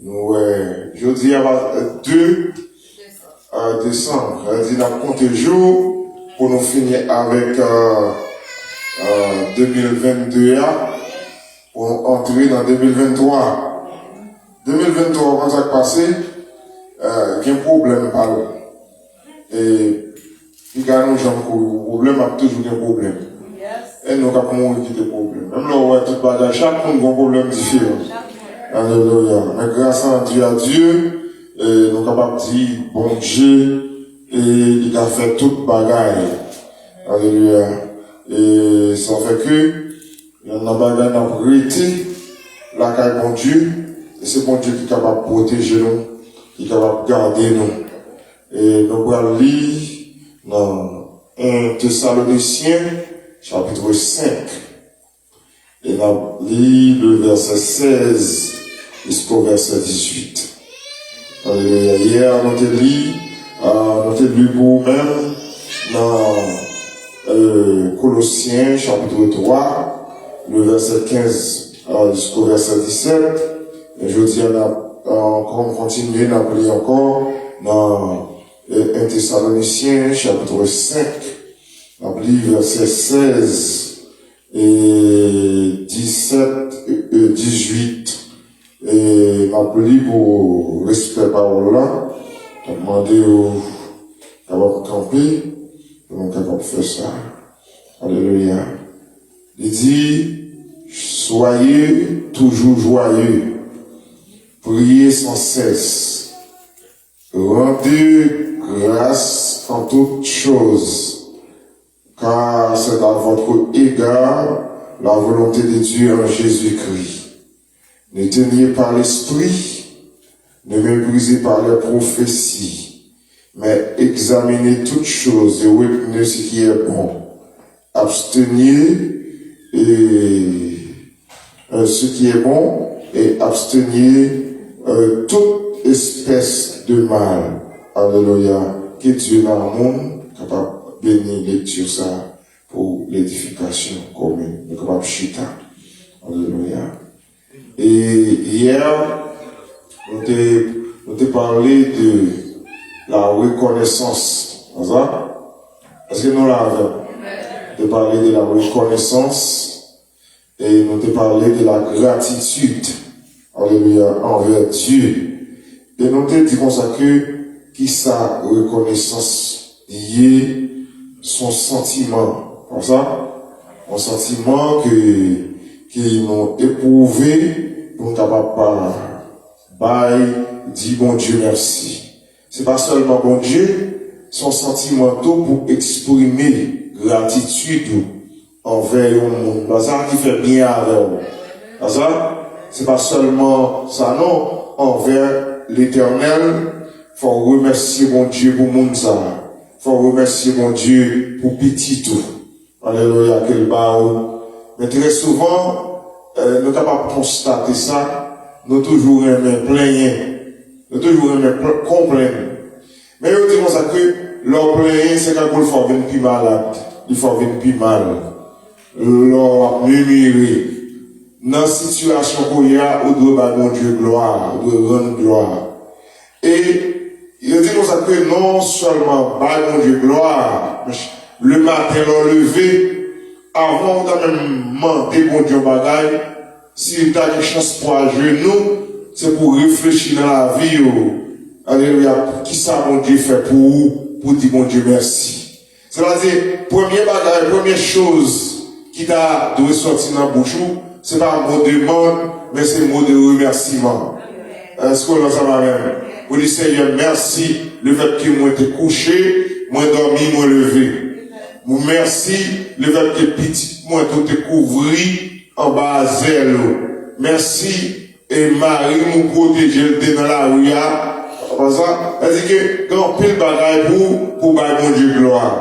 Nous, je dis à 2 décembre, elle dit, on compte jour pour nous finir avec 2022, pour entrer dans 2023. 2023, quand ça passé, il y a un problème par là. Et il y a un problème, il y a toujours un problème. Et nous avons des problèmes. Même là, on a tout bagage, chaque monde a un problème différent. Alléluia. Mais grâce à Dieu, nous sommes capables de dire, bon Dieu, et il a fait toute bagaille. Alléluia. Et ça fait que, il y a un bagaille à prêter, la caille bon Dieu, et c'est bon Dieu qui est capable de protéger nous, qui est capable de garder nous. Et nous allons lire dans 1 Thessaloniciens, chapitre 5. Et on lit le verset 16 jusqu'au verset 18. Alléluia. Hier, on a lu pour vous-même dans Colossiens, chapitre 3, le verset 15 jusqu'au verset 17. Et je dis, on continue, on a lu encore dans 1 Thessaloniciens, chapitre 5, on lit verset 16 et 17 et 18. Et m'appeler pour respect parole là, demander aux capables de camper, donc capable de faire ça. Alléluia. Il dit, soyez toujours joyeux, priez sans cesse, rendez grâce en toutes choses, car c'est à votre égard la volonté de Dieu en Jésus-Christ. Ne teniez pas l'esprit, ne méprisez pas les prophéties, mais examinez toutes choses et retenez ce qui est bon. Abstenez ce qui est bon et abstenez toute espèce de mal. Alléluia. Que Dieu dans le monde capable de bénir lecture ça pour l'édification commune. Nous capable de chita. Alléluia. Et hier, on t'a parlé de la reconnaissance. Est-ce que nous l'avons? On t'a parlé de la reconnaissance et on t'a parlé de la gratitude. Alléluia, envers Dieu. Et nous t'a dit comme ça que qui sa reconnaissance liée son sentiment. Comme ça? Un sentiment qui nous éprouvé pour nous capables de dire bon Dieu merci. C'est pas seulement bon Dieu, son sentiment pour exprimer gratitude envers le monde. C'est ça qui fait bien avec nous. C'est pas seulement ça, non, envers l'éternel. Faut remercier mon Dieu pour mon ça. Faut remercier mon Dieu pour petit tout. Alléluia, quel baou. Mais très souvent, nous sommes capables de constater ça, nous toujours aimons plaigner, nous toujours aimons complaindre. Mais nous disons ça que leur plaigner, c'est quand il faut venir plus malade, il faut venir plus mal, leur murmurer. Dans la situation où il y a, on doit rendre Dieu gloire, on doit rendre gloire. Et il dit comme ça que non seulement mon Dieu gloire, mais le matin leur lever, avant de même demander bon Dieu bagaille, si tu as une chance pour à genoux, c'est pour réfléchir dans la vie. Alléluia. Qui ça bon Dieu fait pour vous, pour dire bon Dieu merci. C'est-à-dire, première chose qui t'a dû sortir dans la bouche, c'est pas un mot de demande, mais c'est un mot de remerciement. Est-ce que ça va même? Vous dites Seigneur, merci, le fait que moi été couché, moi dormi, moi levé. Merci, le fait que petit, moi tout est couvri en bas à zèle. Merci, et Marie nous protéger dans la rue. C'est-à-dire que quand pile bagaille pour mon Dieu gloire.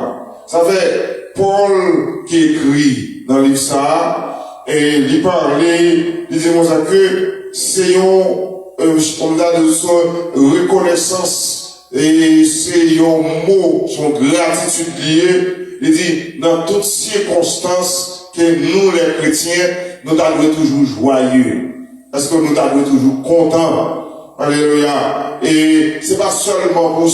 Ça fait Paul qui écrit dans le livre ça, et il parlait, il disait ça que c'est on a de son reconnaissance et c'est un mot, son gratitude liée. Il dit, dans toutes circonstances que nous les chrétiens, nous devons toujours joyeux. Parce que nous devons toujours contents. Alléluia. Et c'est pas seulement pour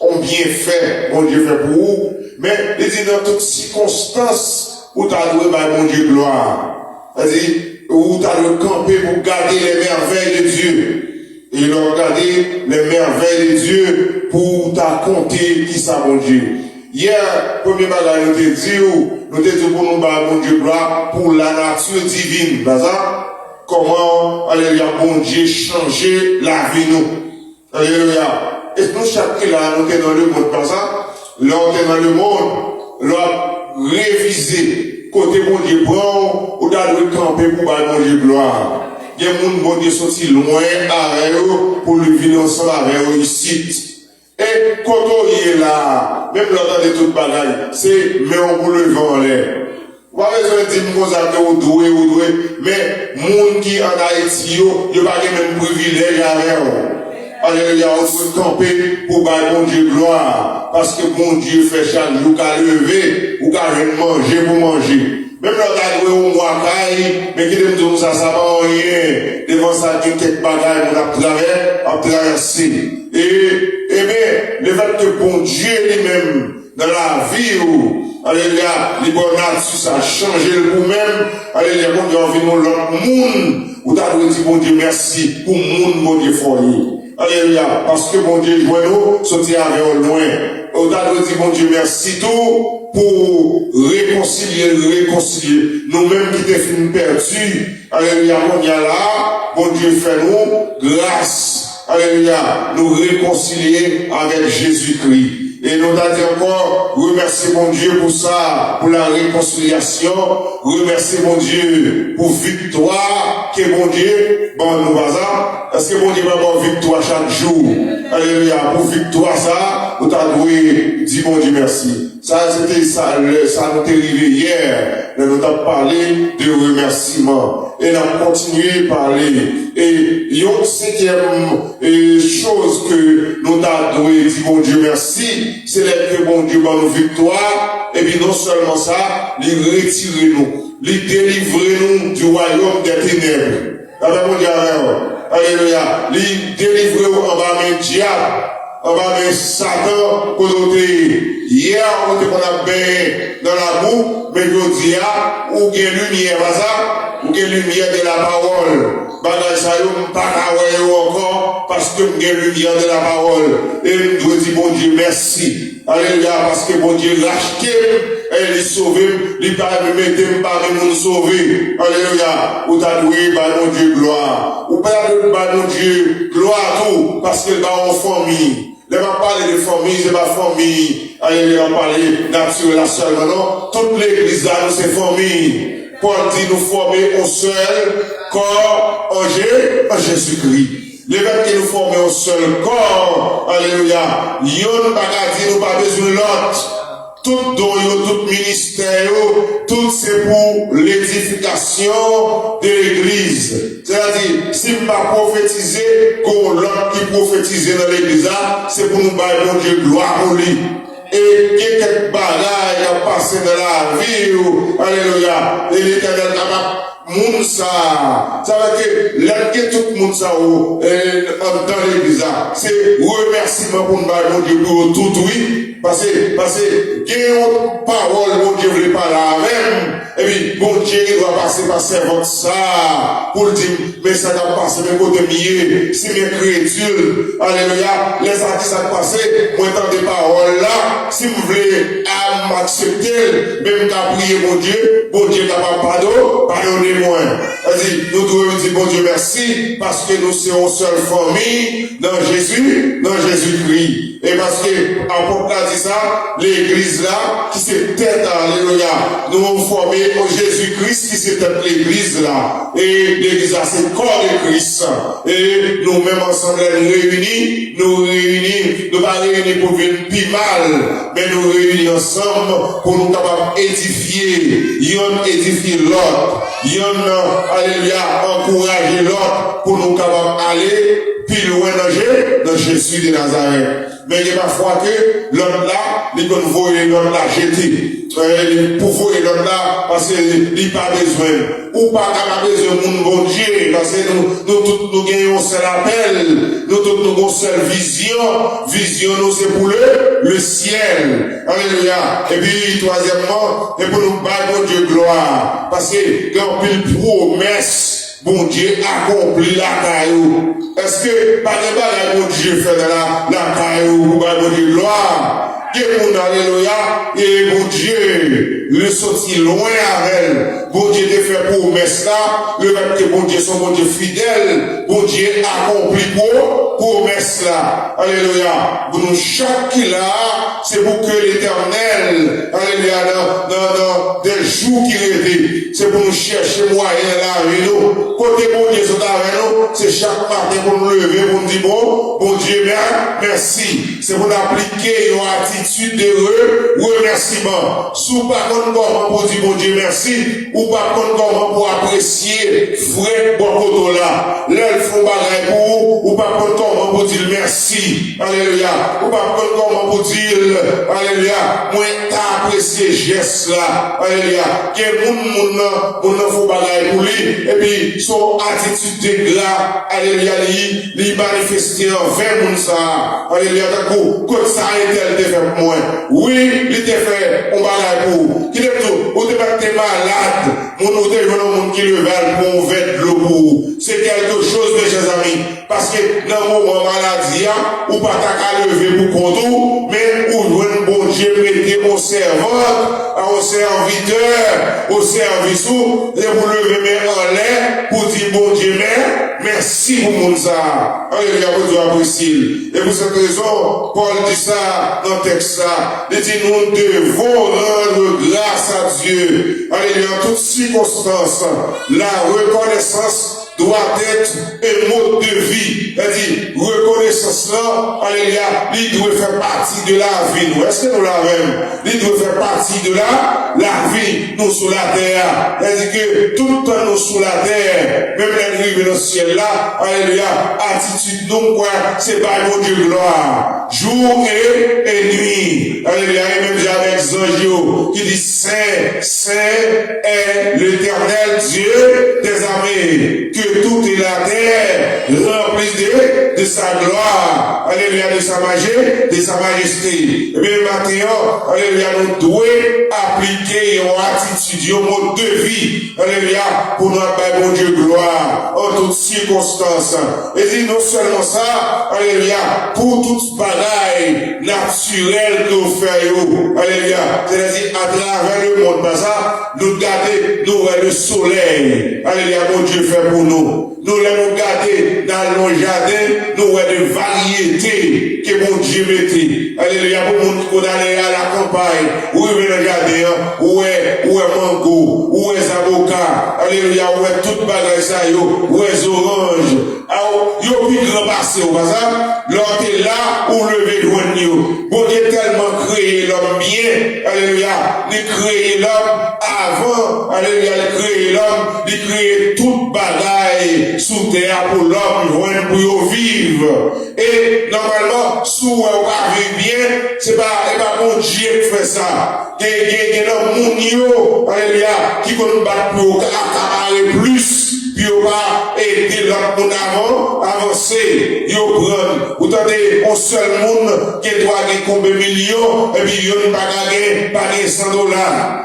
on bien fait, mon Dieu fait pour vous, mais il dit dans toutes circonstances où tu as loué mon Dieu gloire. C'est-à-dire, où tu as dû camper pour garder les merveilles de Dieu. Et il a regardé les merveilles de Dieu pour t'a compté qui ça, mon Dieu. Hier, premier bagage, nous t'ai dit, pour nous mon Dieu gloire pour la nature divine. Comment, alléluia, bon Dieu, changer la vie nous. Alléluia. Et nous, chaque là, nous sommes dans le monde, par ça. Là, on est dans le monde, là, réviser, côté bon Dieu, bon, ou d'aller camper pour bon Dieu gloire. Il y a des gens bon Dieu sorti loin, avec eux, pour le vivre ensemble avec eux ici. Et quand on est là, même l'entendre de toute bagaille, c'est, mais on pour le vent en l'air. Pas besoin de dire que vous doué, mais moun qui en Haïti, il n'y a pas de même privilège avec eux. Alléluia, on peut camper pour bon Dieu gloire. Parce que bon Dieu fait chaque jour qu'à lever, ou qu'à manger pour manger. Même là, on a un mois, mais qui aime dire ça, ça va rien. Devant ça, il y a quelques bagages qu'on a traversé. Et bien, le fait que bon Dieu lui-même, dans la vie, alléluia, les bonnes natures, ça a changé le vous-même. Alléluia, bon Dieu, envie nous l'autre monde, ou t'as dit bon Dieu, merci pour le monde, bon Dieu, foyer. Alléluia, parce que bon Dieu, joint nous, sortir avec au loin. Ou t'as dit bon Dieu, merci tout, pour réconcilier. Nous-mêmes qui t'es fini perdus. Alléluia, bon Dieu, là, bon Dieu, fait nous grâce. Alléluia, nous réconcilier avec Jésus-Christ. Et nous t'as dit encore, remercie mon Dieu pour ça, pour la réconciliation. Remercie mon Dieu pour victoire, que mon Dieu, bon nous va. Est-ce que mon Dieu va avoir victoire chaque jour? Alléluia, pour victoire ça, nous t'as dit mon Dieu merci. Ça, c'était ça, ça nous est arrivé hier. Nous t'avons parlé de remerciement. Et nous avons continué à parler. Et il y a une cinquième chose que nous avons dit, mon Dieu merci, c'est que mon Dieu va nous victoire. Et puis non seulement ça, il retire nous, il délivre nous du royaume des ténèbres. Avec mon Dieu, alléluia. Il délivre nous en bas de diable. On va mettre Satan pour nous dire, hier, on a bien dans la boue, mais je dis, ou bien lumière, ou bien lumière de la parole. Bagay ça, on pas encore, parce que nous avons lumière de la parole. Et nous devons dire, bon Dieu, merci. Alléluia, parce que bon Dieu l'a acheté, et il sauvé, il pas me mettre, pas nous sauver. Alléluia, ou t'as doué, mon Dieu, gloire. Ou pas mon Dieu, gloire tout, parce que dans en famille. Ne va parler de famille, c'est pas famille. Alléluia, on parle naturel seulement, non? Toute l'église là, nous, c'est famille. Paul dit nous former un seul corps en Jésus-Christ. Le fait que nous formons un seul corps, alléluia, yon bagadi nous pas besoin de l'autre. Tout don, tout ministère, tout c'est pour l'édification de l'église. C'est-à-dire, si je ne pas prophétiser, comme l'autre qui prophétise dans l'église, c'est pour nous bailler mon Dieu gloire pour lui. Et quelques bagailles à passer dans la vie, alléluia, et l'Éternel capable. Moun ça veut dire que tout le monde ça dans l'église c'est remerciement pour nous mon Dieu pour tout oui parce que une parole mon Dieu veut parler avec et puis bon Dieu il doit passer par servante ça pour dire mais ça doit passer mais côté mieux si mes crédules alléluia les artistes ça passer moi entendre des paroles là si vous voulez m'accepter même qu'à prier mon Dieu n'a pas pardonner moi. Vas-y, nous devons dire bon Dieu merci parce que nous sommes une seule famille dans Jésus-Christ. Et parce que l'apôtre a dit ça, l'église là, qui s'est tête, alléluia, nous avons formé au Jésus-Christ qui s'est tête l'église là. Et l'église là, c'est le corps de Christ. Et nous-mêmes ensemble, nous pas réunis pour venir plus mal, mais nous réunis ensemble pour nous capables d'édifier. Y'en édifier l'autre. Y'en, alléluia, encourager l'autre pour nous capables d'aller plus loin dans Jésus de Nazareth. Mais il y a parfois que l'autre là, il peut nous voir l'autre là jeter. Pour voir l'autre là, parce qu'il n'a pas besoin. Ou pas besoin de mon bon Dieu, parce que nous gagnons seul appel. Nous tous nous avons une seule vision nous c'est pour le ciel. Alléluia. Et puis, troisièmement, et pour nous battre, mon Dieu, gloire. Parce que, quand il promesse, bon Dieu accomplit la caillou. Est-ce que, par exemple, mon Dieu fait de la caillou, mon Dieu, gloire? Alléluia, et bon Dieu, le sorti loin avec elle. Bon Dieu te fait promesse là, le fait que bon Dieu son bon Dieu fidèle, bon Dieu accompli pour promesse là. Alléluia. Pour nous chaque qui là, c'est pour que l'éternel, alléluia, dans des jours qui étaient, c'est pour nous chercher moyen là avec nous. Côté bon Dieu sont avec nous, c'est chaque matin pour nous lever, pour nous dire bon Dieu, merci. C'est pour nous appliquer une attitude de remerciement. Sous pas contre comment pour dire bon Dieu merci, ou pas contre comment pour apprécier frère Bokoto là. Là, ils font bagaille pour vous, ou pas contre comment pour dire merci. Alléluia. Ou pas contre comment pour dire, alléluia, moi t'as apprécié geste là. Alléluia. Quel moun font bagaille pour lui, et puis son attitude de gras, alléluia, lui manifester envers moun ça. Alléluia, d'accord. Quand ça a été, elle te fait pour moi. Oui, il te fait, on va là pour. Qui est tout? Ou te pas t'es malade. Mon te veut un monde qui le valent pour faire de l'eau pour. C'est quelque chose, mes chers amis. Parce que dans le moment maladie, ou pas t'as qu'à lever pour contour, mais ou un bon Dieu mettez au serveur, au serviteur, au service, et vous levez en l'air pour dire bon Dieu, merci pour mon ça. Alléluia, vous devez apprécier. Et pour cette raison, Paul dit ça dans le texte ça. Il dit nous devons rendre grâce à Dieu. Alléluia, en toutes circonstances, la reconnaissance doit être un mode de vie. C'est-à-dire, reconnaissance là, alléluia, il doit faire partie de la vie. Nous, est-ce que nous l'avons? Il doit faire partie de la vie, nous sous la terre. C'est-à-dire que tout le temps nous sous la terre, même l'arrivée dans le ciel là, alléluia, attitude nous, quoi, c'est pas mon Dieu gloire. Jour et nuit. Alléluia, et même avec Zangio, qui dit Saint est l'éternel Dieu des armées. Que toute la terre remplie de sa gloire, alléluia, de sa majesté. Et bien maintenant, alléluia, nous devons appliquer une attitude, un mode de vie, alléluia, pour notre bon Dieu gloire, en toutes circonstances. Et dit non seulement ça, alléluia, pour toute bagaille naturelle que nous faisons, alléluia, c'est-à-dire à travers le monde, ça, nous garder, nous le soleil, alléluia, mon Dieu fait pour nous. Nous l'avons gardé dans nos jardins, nous avons des variétés que mon Dieu mettait. Alléluia, pour nous qui aller à la campagne, où est le jardin, où est mango, où est avocats, alléluia, où est toute bagaille ça, où est orange. Alors, yo plus grand passé au hasard, l'autre est là où lever joindre. Bon Dieu tellement créé l'homme bien, alléluia, il créé l'homme avant, alléluia, il créé l'homme, il créé toute bagaille sous terre pour l'homme, pour vivre. Et normalement, sous on va vivre bien, c'est pas mon Dieu qui fait ça. Il y a des gens, alléluia, qui vont battre pour accaparer plus. Puis on va aider l'autre monde avancer. Yo prendre. Vous entendez, un seul monde qui doit gagner combien de millions, et puis il n'y a pas gagné $100.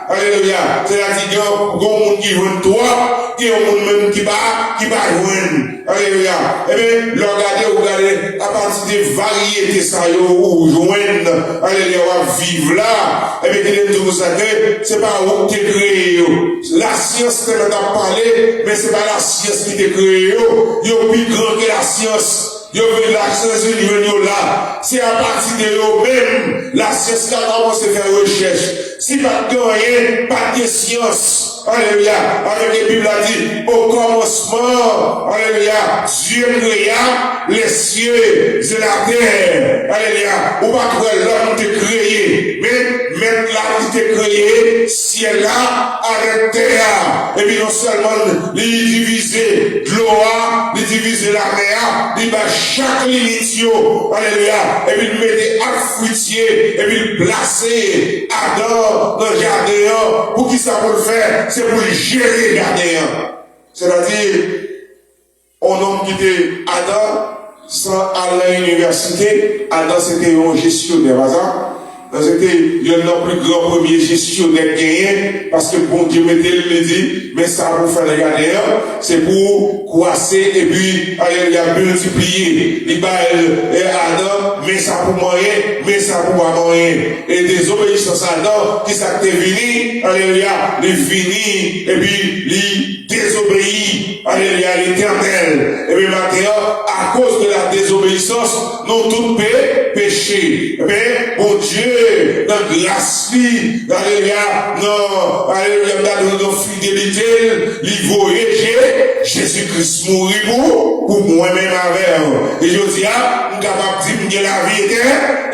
Alléluia. C'est-à-dire qu'il y a un monde qui veut toi, il y a un monde même qui va joindre. Alléluia. Eh bien, regardez, à partir des variétés, ça y est, ou joindre. Alléluia, on va vivre là. Eh bien, il vous savez, c'est pas où tu es créé. La science, c'est pas parler, mais c'est pas la science qui t'a créé. Il y a plus grand que la science. Yo veut la science universelle là. C'est à partir de eux-mêmes, la science qui a commencé à faire recherche. Si pas de rien, pas de science. Alléluia. Avec la Bible a dit, au commencement, alléluia, Dieu créa les cieux et la terre. Alléluia. Ou pas trouver l'homme qui t'a créé. Mais même là qui t'a créé, ciel là, avec terre. Et puis non seulement, il diviser l'eau, il diviser la mer, il va chaque limitio. Alléluia. Et puis il mettait un fruitier, et puis il plaçait Adam dans le jardin. Pour qui ça pour le faire? C'est pour gérer le jardin. C'est-à-dire, un homme qui était Adam, sans dans l'université, Adam c'était un gestionnaire, c'était le plus grand premier gestionnaire gagné, parce que bon Dieu mettait le dit, mais ça pour faire les garder, c'est pour croiser et puis, alléluia, multiplier. Il va Adam, mais ça pour moyen, mais ça pour pas moyen. Et désobéissance à Adam, qui s'est venu, alléluia, il finit, et puis, il désobéit, alléluia, l'Éternel. Et puis maintenant, à cause de la désobéissance, nous tous péché. Mais, bon Dieu, dans grâce, alléluia, non, alléluia, dans nos fidélité, il voyait Jésus-Christ mourir pour moi-même avec. Et je dis, nous sommes capables de dire la vie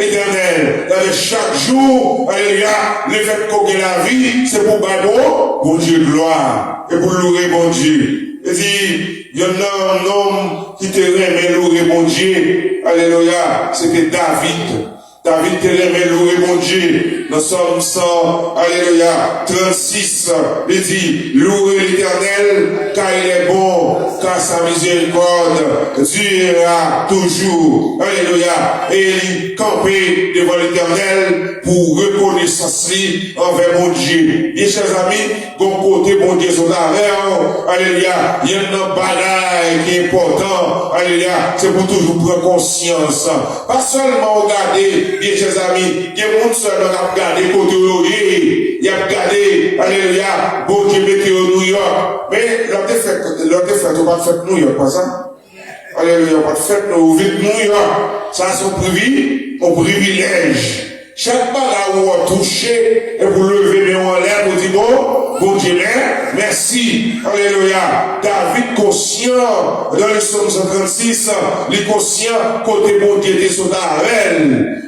éternelle. Chaque jour, alléluia, le fait qu'on ait la vie, c'est pour bon Dieu gloire. Et pour louer bon Dieu. Et dit, il y a un homme qui te remet louer bon Dieu. Alléluia, c'était David. David te remet louer mon Dieu. Dans Somme 100, alléluia, 36, il dit, louez l'Éternel, car il est bon, car sa miséricorde durera toujours. Alléluia. Et il campait devant l'Éternel pour reconnaissance envers mon Dieu. Et chers amis, bon côté mon Dieu sont avec, alléluia, il y a un bagage qui est important, alléluia, c'est pour toujours prendre conscience. Pas seulement regarder, bien chers amis, il y a des gens qui ont regardé côté il y a regardé, alléluia, bon Dieu météo New York. Mais l'autre fait, on va faire New York, pas ça? Alléluia, on va faire New York. Ça, c'est un privilège. Chaque bagage où on touche, et vous levez les mains en l'air, vous dites, bon Dieu, merci. Alléluia. David conscient, dans le psaume 136, les conscients, côté bon Dieu, des soldats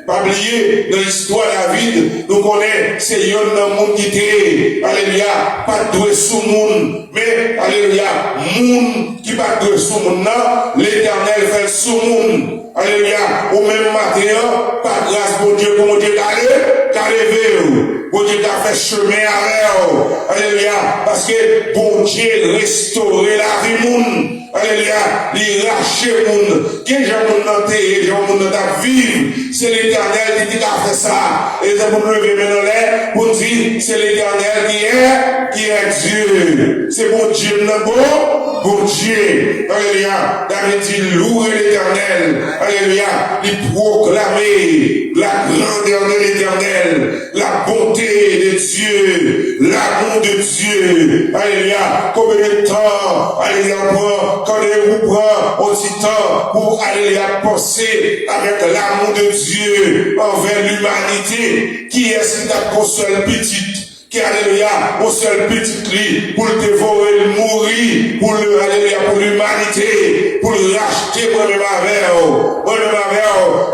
pas oublier, dans l'histoire de David, nous connaissons, c'est un monde qui était, alléluia, pas doué sous monde, mais, alléluia, monde qui pas doué sous monde, l'Éternel fait sous monde. Alléluia, au même matin, par grâce, bon Dieu, pour mon Dieu, bon Dieu t'a fait chemin avec. Alléluia, parce que bon Dieu restaurer la vie monde. Alléluia, il rache monde. Quel genre de monde t'es, genre de monde t'a vivre. C'est l'Éternel qui t'a fait ça. Et c'est pour lever maintenant l'air, pour dire, c'est l'Éternel qui est Dieu. C'est bon Dieu, non bon Dieu. Alléluia, David dit, louer l'Éternel. Alléluia, il proclamer la grandeur de l'Éternel, la bonté de Dieu, l'amour de Dieu. Alléluia, combien de temps, alléluia, quand vous prend aussi temps pour, alléluia, penser avec l'amour de Dieu envers l'humanité, qui est-ce qui t'a consolé petite? Qui, alléluia, au seul petit cri, pour le dévorer, le mourir, pour le, alléluia, pour l'humanité, pour le racheter, moi-même avec,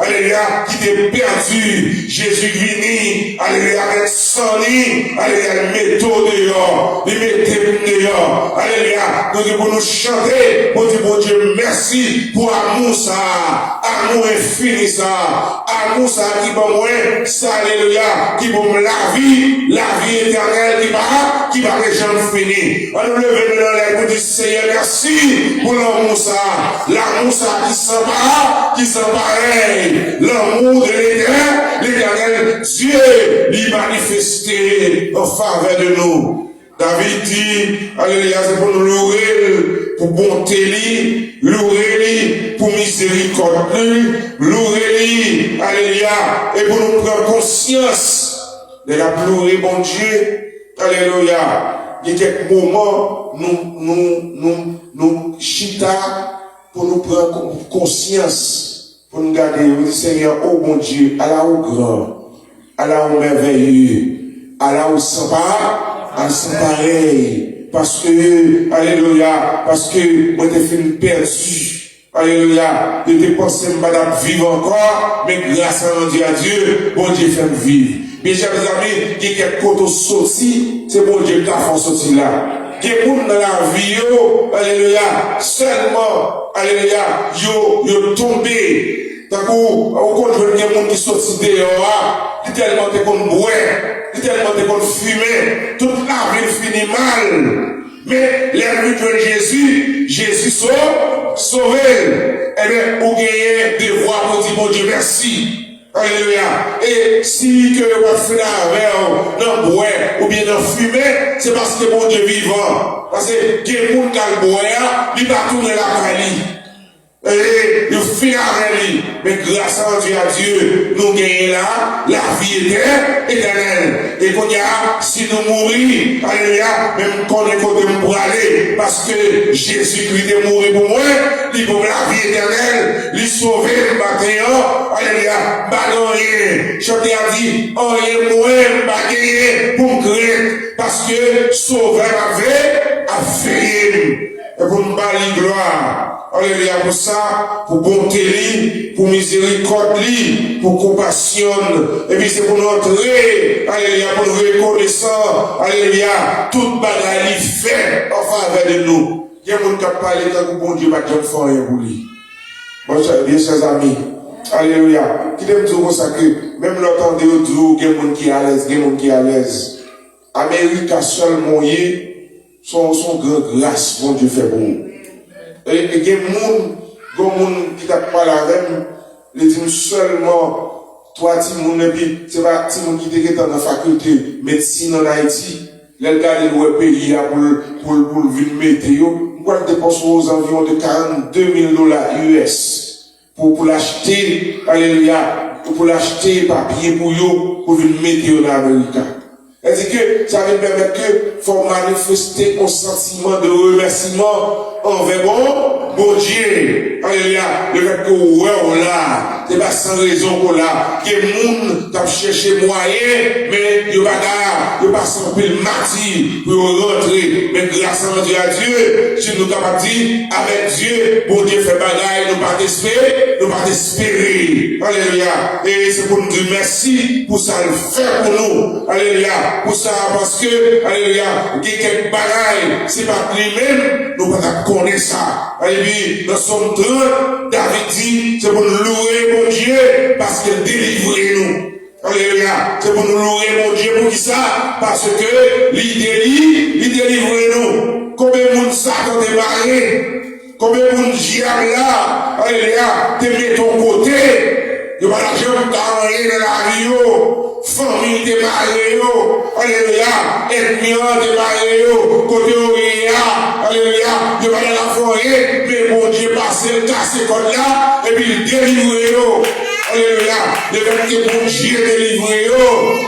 alléluia, qui t'est perdu, Jésus vini, alléluia, avec son lit, alléluia, le métaux dehors, le mettez dehors, alléluia, nous devons nous chanter, pour dire, bon Dieu, merci pour amour ça, amour infini ça, amour ça qui va moi, ça, alléluia, qui va me la vie éternelle qui va les gens finir. On nous lève dans l'air pour dire Seigneur, merci pour l'amour ça qui sent pareil, l'amour de l'éternel Dieu, lui manifesté en faveur de nous. David dit, alléluia, c'est pour nous louer, pour bonté, louer pour miséricorde, louer, alléluia, et pour nous prendre conscience de la gloire, bon Dieu, alléluia. Il y a quelques moments, nous chita, pour nous prendre conscience, pour nous garder, nous dire, Seigneur, oh mon Dieu, Allah au grand, Allah au merveilleux, Allah au sans pareil, parce que, alléluia, parce que, moi, t'es fini perdu. Alléluia, je t'ai pensé, madame, vivre encore, mais grâce à Dieu, bon Dieu fait me vivre. Mes chers amis, il y a quelques côtés sortis, c'est bon Dieu qui a fait sortir là. Il y a des gens dans la vie, alléluia, seulement, alléluia, yo tombé. D'un coup, au contraire, il y a des gens qui sortent dehors, qui tellement te qu'on boit, qui tellement te qu'on fume, toute la vie finit mal. Mais les de Jésus sauve. Eh bien, vous gagnez des voies dit, bon Dieu, merci. Alléluia. Et si que vous faites avec dans le bois ou bien dans le fumée, c'est parce que bon Dieu vivant. Parce que il y a des gens qui ont le bois, il va tourner la calie. Et il fait avec lui. Mais grâce à Dieu, nous gagnons là la vie éternelle. Et qu'on y a, si nous mourons, alléluia, même qu'on est côté pour aller, parce que Jésus-Christ est mort pour moi, il pour la vie éternelle, il sauver le matin, alléluia, bagagné. Chanté a dit, oh, il est mort, bagagné, pour me craindre, parce que sauveur a fait, et pour me balayer gloire. Alléluia pour ça, pour bonté, pour miséricorde, pour compassion. Et puis c'est pour nous entrer, alléluia, pour nous reconnaissant, alléluia, toute bagaille fait en faveur de nous. Il y a des gens qui parlent quand bon Dieu va te faire un pour lui. Bien chers amis, alléluia. Qui aime dire comme ça que même l'entendre de Dieu, il y a des gens qui sont à l'aise, il y a des gens qui sont à l'aise. Amérique a seulement son grand grâce, bon Dieu fait bon. Et il y a des gens qui t'a parlé avec moi, ils disent seulement, toi, Timon, et puis, c'est pas Timon qui était dans la faculté médecine en Haïti, les gars, le pays, pour venir mettre, moi, je dépense aux environs de $42,000 US pour l'acheter, alléluia, pour l'acheter papier pour venir mettre en Amérique. C'est-à-dire que ça veut permettre que faut manifester un sentiment de remerciement envers bon Dieu. Alléluia. Le fait que ouais, là, c'est pas sans raison qu'on l'a. Que les gens t'a cherché moyen, mais il va pas sans pile martyr pour rentrer. Mais grâce à Dieu, si nous capables de dire, avec Dieu, bon Dieu fait bagaille, nous pas d'espérer. Alléluia. Et c'est pour nous dire merci pour ça le faire pour nous. Alléluia. Pour ça, parce que, alléluia, il y a quelques bagailles, c'est pas lui-même, nous pas connaître ça. Alléluia. Dans son 30, David dit, c'est pour nous louer mon Dieu, parce qu'il délivre nous. Alléluia. C'est pour nous louer mon Dieu, pour qui ça? Parce que, il délivre nous. Combien de monde ça quand t'es marié? Combien de monde diable là? Alléluia. T'es mis ton côté. Il va la jambe d'arranger dans la vie, famille de mariés, alléluia, ethnie de mariés, côté ouvrière, alléluia, il va la forêt, mais bon Dieu passe le casse comme là, et puis il délivre, alléluia, le fait que bon Dieu délivre,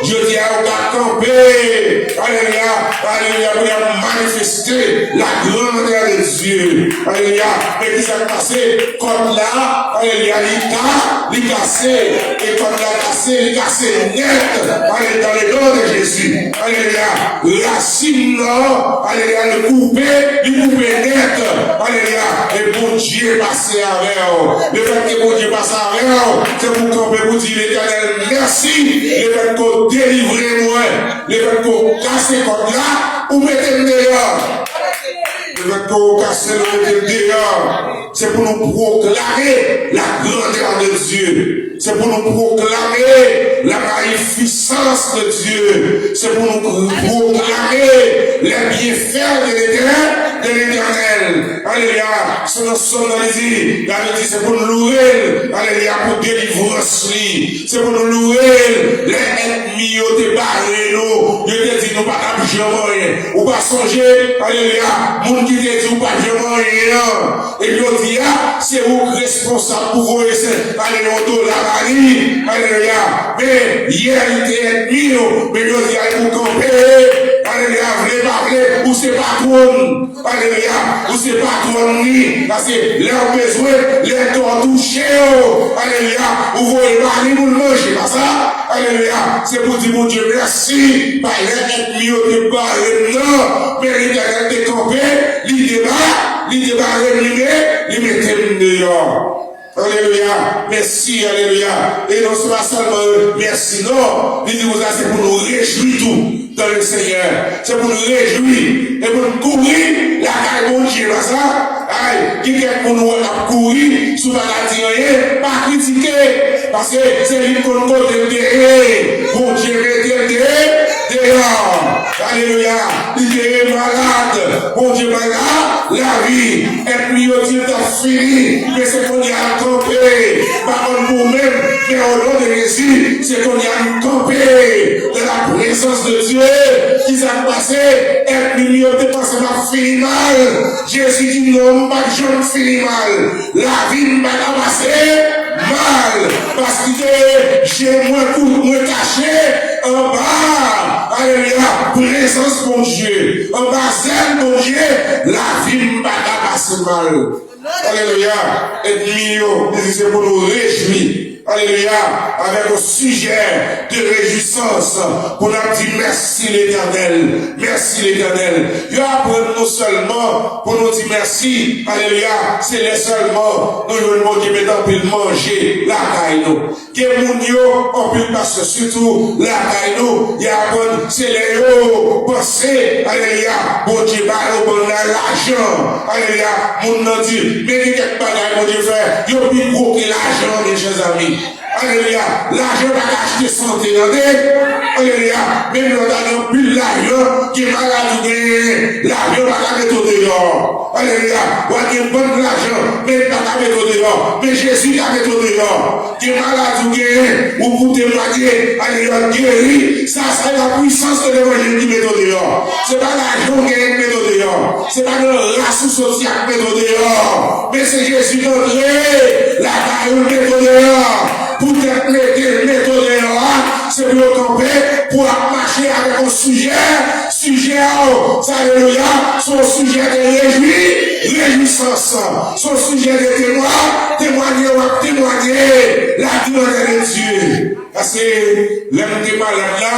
je dis à vous camper, alléluia, pour manifester la grandeur de Dieu, alléluia, mais qui s'est passé comme là, alléluia, il casse, et comme il casse net, allez dans le nom de Jésus, alléluia, racine, alléluia, le couper net, alléluia, et bon Dieu passer avec, le fait que bon Dieu passe avec, c'est pour camper pour dire l'Éternel merci, le fait qu'on délivre moi, le fait qu'on casse comme là, ou mettez dehors. Le fait qu'on casse le dehors, c'est pour nous proclamer la grandeur de Dieu. C'est pour nous proclamer la magnificence de Dieu. C'est pour nous proclamer les bienfaits de l'Éternel. Alléluia. C'est notre sonalité. David dit, c'est pour nous louer. Alléluia. Pour délivrance. C'est pour nous louer. Les ennemis ont débarré nous. Dieu te dit, nous pas jamais. Ou pas songer. Alléluia. Moun qui te dit, ou pas jamais. Et Dieu dit, c'est vous responsable pour vous. Alléluia. Alléluia. Mais hier il était ennemi, mais nous allons vous camper. Alléluia. Vous ne parlez, ou c'est pas trop. Alléluia. Ou c'est pas trop ni. Parce que leur besoin, les doigts touchés. Alléluia. Vous voyez pas ni vous le manger. Pas ça? Alléluia. C'est pour dire mon Dieu merci. Par les ennemis de barre, non. Mais l'Éternel est campé. L'idée il mettait dehors. Alléluia, merci, alléluia. Et non, c'est pas seulement merci, non. Il dit, c'est pour nous réjouir tout dans le Seigneur. C'est pour nous réjouir et pour nous courir la caille de Dieu, ça. Aïe, qui est pour nous courir, souvent la dire, pas critiquer, parce que c'est lui qu'on compte derrière. Bon Dieu, dehors. Alléluia. Il est malade. Bon Dieu malade, la vie. Et puis il a fini. Mais c'est qu'on y a campé. Par nous-mêmes, mais au nom de Jésus, c'est qu'on y a campé de la présence de Dieu. Qui s'est passé. Et puis il a passé ma fini mal. Jésus dit non, pas je ne finis mal. La vie m'a passé mal. Parce que j'ai moins tout, moins caché en bas. Alléluia. Présence mon Dieu. En bas, celle mon Dieu. La vie m'a passé mal. Alléluia. Et nous, c'est pour nous réjouir. Alléluia, avec un sujet de réjouissance pour nous dire merci l'Éternel, merci l'Éternel. Il y a non seulement pour nous dire merci, alléluia, c'est les seulement nous voulons qui mettent pile manger la caille. Que mon Dieu, on peut passer surtout la caille. Il y a c'est les hauts penser, alléluia, bon Dieu, bon l'argent, alléluia, mon nom dit, mais quelque bagaille, mon Dieu fait, il y a plus gros que l'argent, mes chers amis. Alléluia. L'argent va acheter santé. Alléluia. Même nous avons plus l'argent qui est malade. L'argent va mettre au dehors. Alléluia. Ou qui est bon l'argent, mais pas mettre au dehors. Mais Jésus va mettre au dehors. Qui est malade ou vous témoigner. Alléluia. Guéri. Ça, c'est la puissance de l'évangile qui met au dehors. C'est pas l'argent qui met au dehors. C'est pas le race social qui met au dehors. Mais c'est Jésus qui est la caille met au dehors. Pour être mettre au dehors, c'est pour camper, pour marcher avec un sujet, alléluia, son sujet de réjouissance, son sujet de témoigner la gloire de Dieu. Parce que l'homme qui est malade là,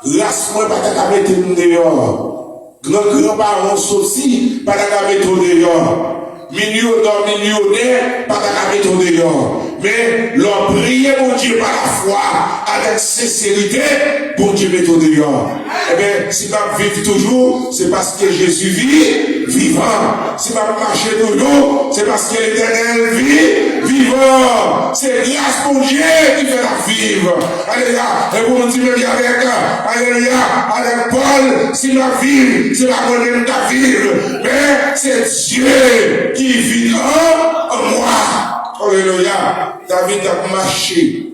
laisse-moi pas ta mettre dehors. Grand-parents aussi, pas ta mettre dehors. Millionnaire, pas ta mettre dehors. Mais leur prier, mon Dieu, par la foi, avec sincérité, bon Dieu, met au dehors. Eh bien, si ma vivre toujours, c'est parce que Jésus vit, vivant. Si ma marcher toujours, c'est parce que l'Éternel vit, vivant. C'est grâce mon Dieu qui fait la vivre. Alléluia. Et vous me dites, même avec, alléluia, avec Paul, si ma vie, c'est la bonne de vivre. Mais c'est Dieu qui vit en moi. Alléluia. David a marché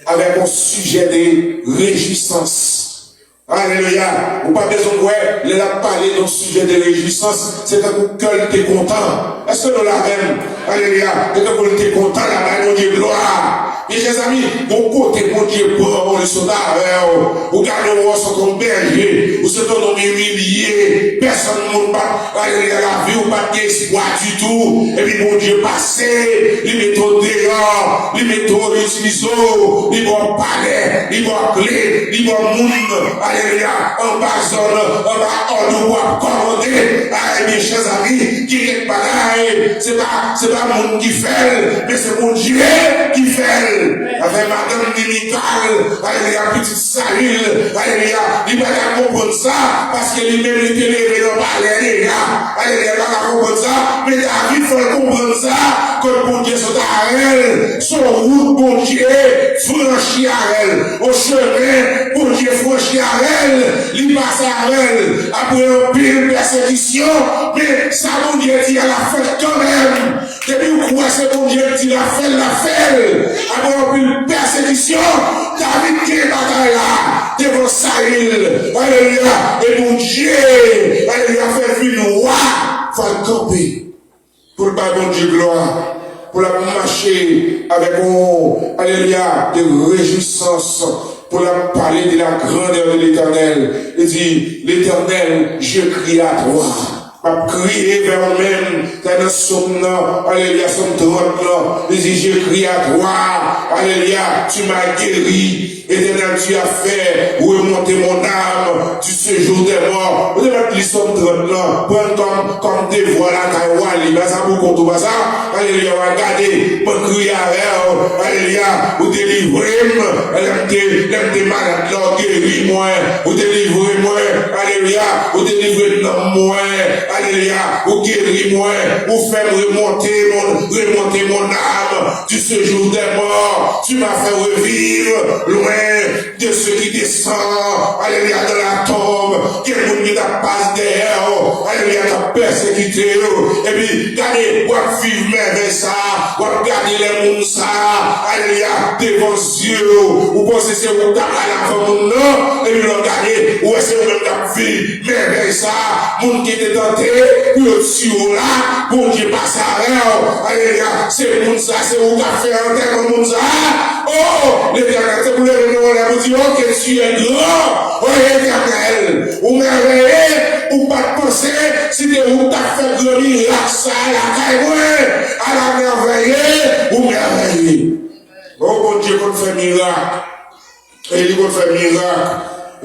avec un sujet de réjouissance. Alléluia. Ou pas besoin de voir, il a parlé d'un sujet de réjouissance. C'est que vous êtes content. Est-ce que nous l'avons? Alléluia. Et que vous êtes content, la main de gloire. Mes chers amis, mon côté, mon Dieu, pour le soldat, vous gardez vos sont comme berger, vous êtes un homme humilié, personne ne pas, alléluia, la vie, ou pas d'espoir du tout, et puis mon Dieu, passé, les méthodes dehors, les méthodes utilisées, les bons palais, les bons clés, les bons monde, alléluia, en bas zone, en bas ordre, ou commander, mes chers amis, qui est pareil, c'est pas mon qui fait, mais c'est mon Dieu qui fait. Avec madame Mimical, alléluia, petite Saül, alléluia, il va pas comprendre ça, parce que lui-même il était levé dans le palais, alléluia, il va pas comprendre ça, mais David faut comprendre ça, que bon Dieu soit à elle, son route, bon Dieu, franchi à elle, au chemin, bon Dieu, franchi à elle, il passe à elle, après un pile persécution, mais ça, bon Dieu, dit à la fête quand même, depuis vous croyez, c'est bon Dieu, dit la fête, après une persécution, David qui est bataille là, devant Saül, alléluia, et mon Dieu, alléluia, fait vivre roi, faut camper, pour le bon Dieu gloire, pour la marcher avec un, alléluia, de réjouissance, pour la parler de la grandeur de l'Éternel, et dit, l'Éternel, je crie à toi. A crié vers moi-même, dans le somme, alléluia, somme 30, il dit, je crie à toi, alléluia, tu m'as guéri, Éternel, tu as fait remonter mon âme du séjour des morts. Vous devez mettre somme 30 là, prendre comme des voix là, Taïwan, ça pour qu'on trouve ça, alléluia, regardez, mon cri à elle, alléluia, vous délivrez-moi, l'aime des malades là, guéris-moi, vous délivrez-moi, alléluia. alléluia, ou délivrer moi, alléluia, ou guérir moi, ou faire remonter mon âme du séjour des morts. Tu m'as fait revivre loin de ceux qui descendent, alléluia, dans la tombe, quel monde qui t'a passé derrière, alléluia, t'a persécuté, et puis, regardez, ou à vivre merveille ça, ou à regarder les mondes ça, alléluia, devant Dieu, ou pensez c'est vous qui avez la femme, non, et puis regardez, ou est-ce que vous avez vivre merveille ça, monde qui était tenté, puis au-dessus là, pour qui passe à l'air, alléluia, c'est monde ça, c'est vous qui avez fait un terme monde ça, oh, l'éternel, c'est pour le nom, là, vous dites, oh, que tu es grand, oh, éternel, ou merveilleux, ou pas de penser, si tu as fait le miracle, ça, la caille, à la merveille, ou merveilleux. Oh, bon Dieu, qu'on fait miracle. Et il qu'on fait miracle.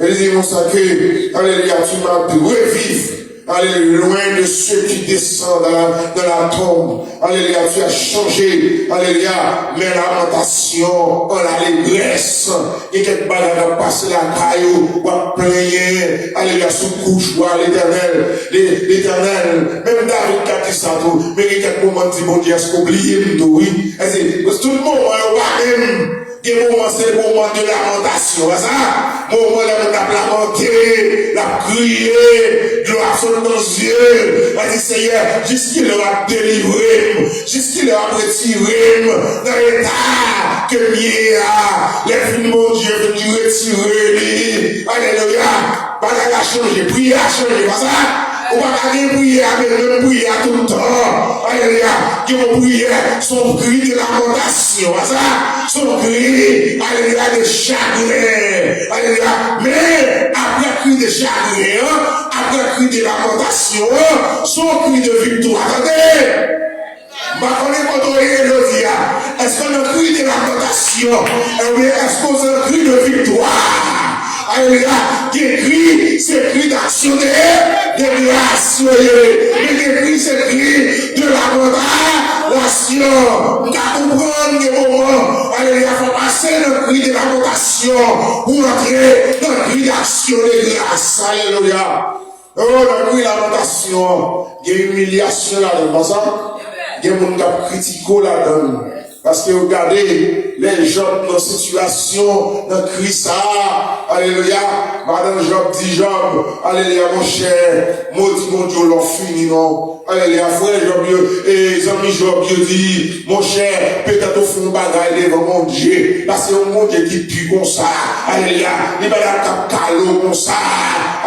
Et il dit, mon sacré, alléluia, tu m'as pu revivre. Alléluia, loin de ceux qui descendent dans la tombe. Alléluia, tu as changé. Alléluia, mes lamentations en l'allégresse. Et quelque bagarre a passé la caillou, ou a plaigné. Alléluia, sous couche, l'éternel. L'éternel. Même David qui a dit ça tout. Mais il y a quelques moments dit, bon Dieu, est-ce qu'on oublie, oui? Parce que tout le monde, on va même. Et moment, c'est le moment de lamentation, c'est ça? Moment où on a lamenté, la crié, gloire sur nos yeux. On dit, Seigneur, jusqu'il aura délivré, jusqu'il aura retiré dans l'état que mien, les filles de mon Dieu venus retirer. Alléluia. Pas à changer, prier à changer, pas ça? On va pas prier, mais même prier tout le temps. Alléluia. Que mon prière, son cri de lamentation, ça, son cri, alléluia, de chagrin. Alléluia. Mais après cri de chagrin, après cri de lamentation, son cri de victoire. Attendez. Ma connaît quand on est le dia. Est-ce qu'on a cri de lamentation? Est-ce qu'on a cri de victoire? Alléluia, qui écrit, c'est cri d'action de grâce. Mais qui écrit, c'est cri de lamentation. On doit comprendre les moments. Alléluia, il faut passer le cri de lamentation pour entrer dans le cri d'action de grâce. Alléluia. Oh, le cri de lamentation, il y a humiliation là-dedans, ça. Il y a des gens qui critiquent là-dedans. Parce que regardez, les gens dans la situation, dans le Christ, alléluia, Madame Job dit Job, alléluia, mon cher, maudit mon Dieu, l'on finit, non, alléluia, frère Job, et amis Job, dit, mon cher, peut-être au fond, bagaille devant mon Dieu, parce que mon Dieu qui pue comme ça, alléluia, il va la tape calot comme ça,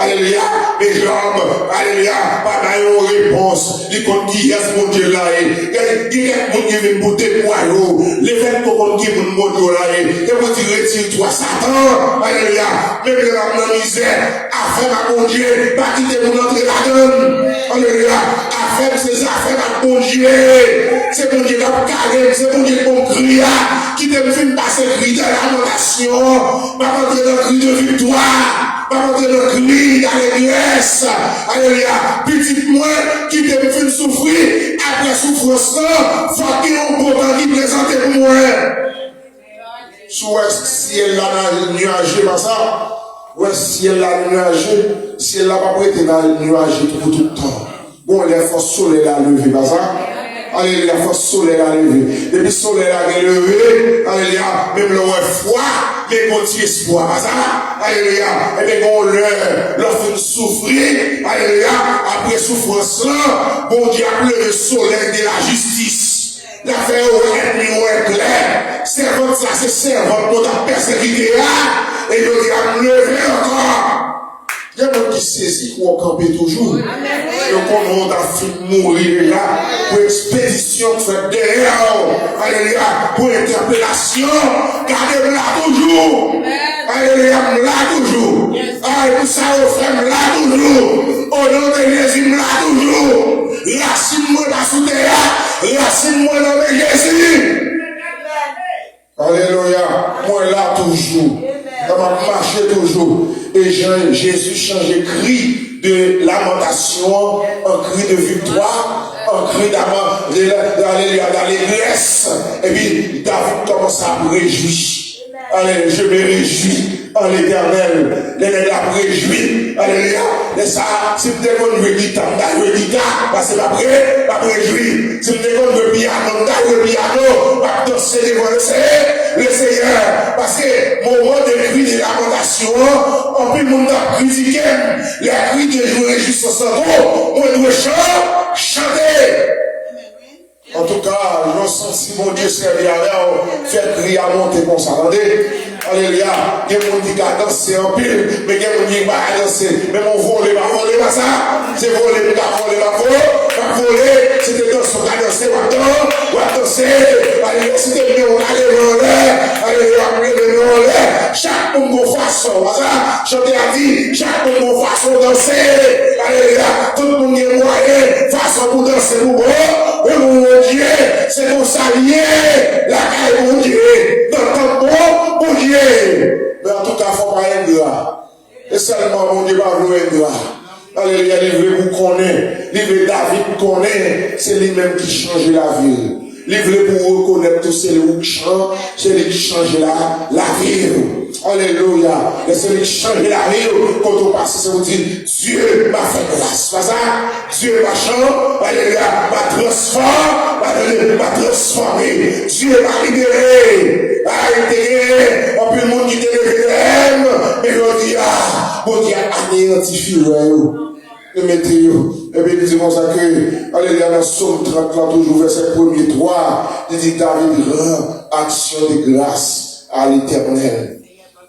alléluia, mais Job, alléluia, pas d'ailleurs réponse, il compte qui est mon Dieu là, et qui est mon Dieu vient bouter pour les faits qu'on dit pour nous là, et vous dire, retire-toi, Satan, alléluia, même la misère, affaire à mon Dieu, pas quitter mon entrée là-dedans, alléluia, affaire, c'est affaire à mon Dieu, c'est mon Dieu qui a carré, c'est mon Dieu qui crie, qui te fait passer cri de lamentation, pas rentrer dans le cri de victoire, pas rentrer dans le cri d'allégresse, alléluia, petit moi qui te fait souffrir, après souffrance, faut qu'il y ait un pourtant qui présente pour moi. Sous le ciel là, nuagé, pas ça? Ouais, ciel là, nuagé, ciel là, pas prêté dans le nuagé pour tout le temps. Bon, les forces soleil là, levé, pas ça? Alléluia, force soleil à lever. Depuis le soleil à lever, alléluia, même le froid, mais continue espoir. Alléluia, et bien qu'on leur fait souffrir, alléluia, après souffrance là, bon Dieu a le soleil de la justice. L'affaire est claire. Servante ça, c'est servante pour ta persécuter, et il a levé encore. Il y a des gens qui saisissent pour camper toujours. Donc, on a fait mourir là, pour expédition faite derrière. Alléluia, pour interpellation. Gardez-le là toujours. Alléluia, là toujours. Alléluia, pour ça, on fait là toujours. Au nom de Jésus, là toujours. Racine-moi dans sous terre. Racine-moi dans Jésus. Alléluia, moi là toujours. Ça va marcher toujours. Et Jésus change le cri de lamentation en cri de victoire, en cri d'allégresse. Et puis David commence à me réjouir. Allez, je me réjouis. en l'éternel. Les nègres la réjouis. Alléluia. Et ça, si vous devez jouer guitare, parce que après, pas réjouir. Si vous devez jouer piano, pas danser devant le Seigneur. Parce que moment de cri de lamentation, en plus, le monde a critiqué. Les cris de jouer juste au centre, on doit chanter. En tout cas, je sens si mon Dieu servir avec, faire crier à monter comme ça. Alléluia. Il y a des gens qui dansent en pile, mais il y a des gens qui ne pas danser. Mais mon voler, pas ça. C'est voler, pas voler. C'était dans son cas danser, va danser. Alléluia. C'était bien, on allait en l'air. Alléluia, on allait en l'air. Chaque monde de façon, ça. Chanter a dit, chaque monde de façon danser. Alléluia. Tout le monde est moyen, façon pour danser, pour bon. Et mon Dieu, c'est pour s'allier la caille, mon Dieu. Dans le temps bon Dieu. Mais en tout cas, il ne faut pas être gras. Et seulement, mon Dieu, va vous être gras. Alléluia, livre vous connaît. Livre David connaît. C'est lui-même qui change la ville. Livre pour reconnaître tout, c'est lui qui change. C'est lui qui change la ville. Alléluia. Et c'est lui qui change la ville. Quand on passe, c'est vous dire, Dieu m'a fait grâce. Pas ça? Dieu m'a changé. Alléluia. M'a transformé. Dieu m'a libéré. On peut le monde qui te l'aime. Mais on dit, bon Dieu a anéantifié. Et mettez-vous. Et bien, il dit comme ça que, alléluia, dans Somme 30, là, toujours verset 1er 3, il dit, David rend action de grâce à l'éternel.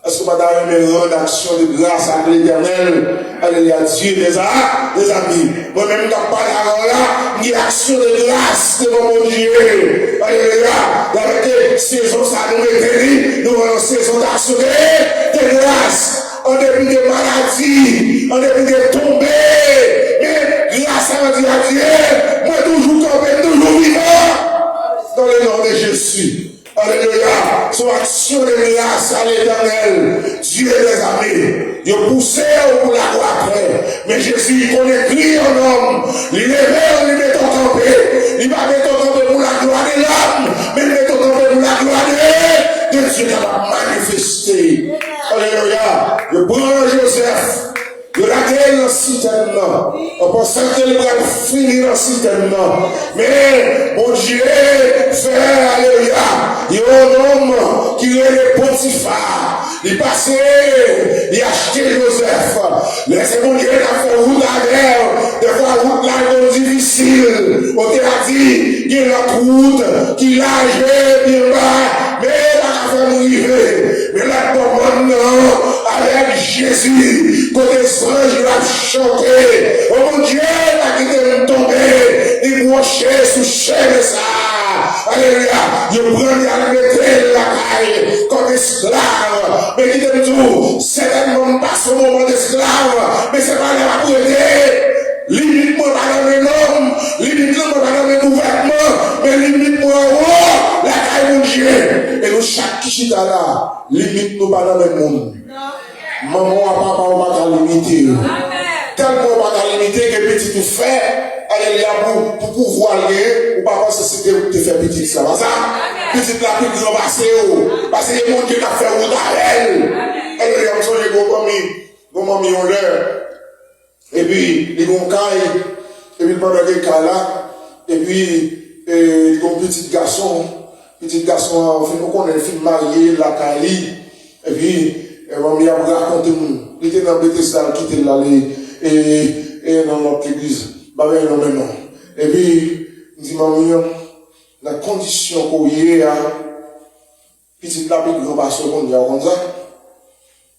Est-ce que David rend action de grâce à l'éternel? Alléluia, Dieu des amis. Moi-même, je n'ai pas là, ni action de grâce devant mon Dieu. Alléluia, avec saison, ça nous est nous avons saison d'action de grâce. En début de maladie, en début de tomber, mais grâce à Dieu, moi toujours tombé, toujours vivant, dans le nom de Jésus. Alléluia. Son action de grâce à l'éternel. Dieu les amis. Il a poussé pour la gloire après. Mais Jésus, qu'on écrit en homme, il est vers, il met en campé. Il va mettre en campé pour la gloire de l'homme, mais il met en campé pour la gloire de Dieu qui va manifester. Alléluia. Le prend Joseph. De la guerre dans le citerne. On pensait qu'il va finir dans le citerne. Mais, mon Dieu, fait, alléluia, il y a un homme qui est le Potiphar. Il passait, il a acheté Joseph. Laissez mon Dieu, il a fait route à guerre. Des fois, route là, est difficile. On t'a dit, il y a une route qui l'a joué bien bas. Mais il a fait mourir. Mais là, maintenant, avec Jésus, quand les anges l'ont chanté, oh mon Dieu, là qui est tombé, il branchait sous chaîne ça. Alléluia, il prend la caille comme esclave, mais qui est tout, certainement pas ce moment d'esclave, mais c'est pas la pour aider. Limite-moi pas dans les normes, limite-moi pas dans les gouvernements, mais limite-moi oh, la caille mon Dieu. Et nous, chaque qui là, limite-nous pas dans le monde. Maman, papa, on va pas limiter. Tellement on va pas limiter que petit tout fait, alléluia, pour pouvoir aller, ou pas penser que c'était te faire petit ça, va ça? Petit la plus grand passé, parce que mon Dieu a fait route à elle. Alléluia, on songe gros mamie, on l'air. Et puis, les bons cailles, et puis pendant les cas là, et puis, les petit garçon, on connaît le film marié, la Cali, et puis, mamie a raconté, il était dans Bethesda, qui était là, et dans notre église, non. Et puis, il dit, mamie, la condition qu'on y est, petit la plus grand passé, on y a comme ça.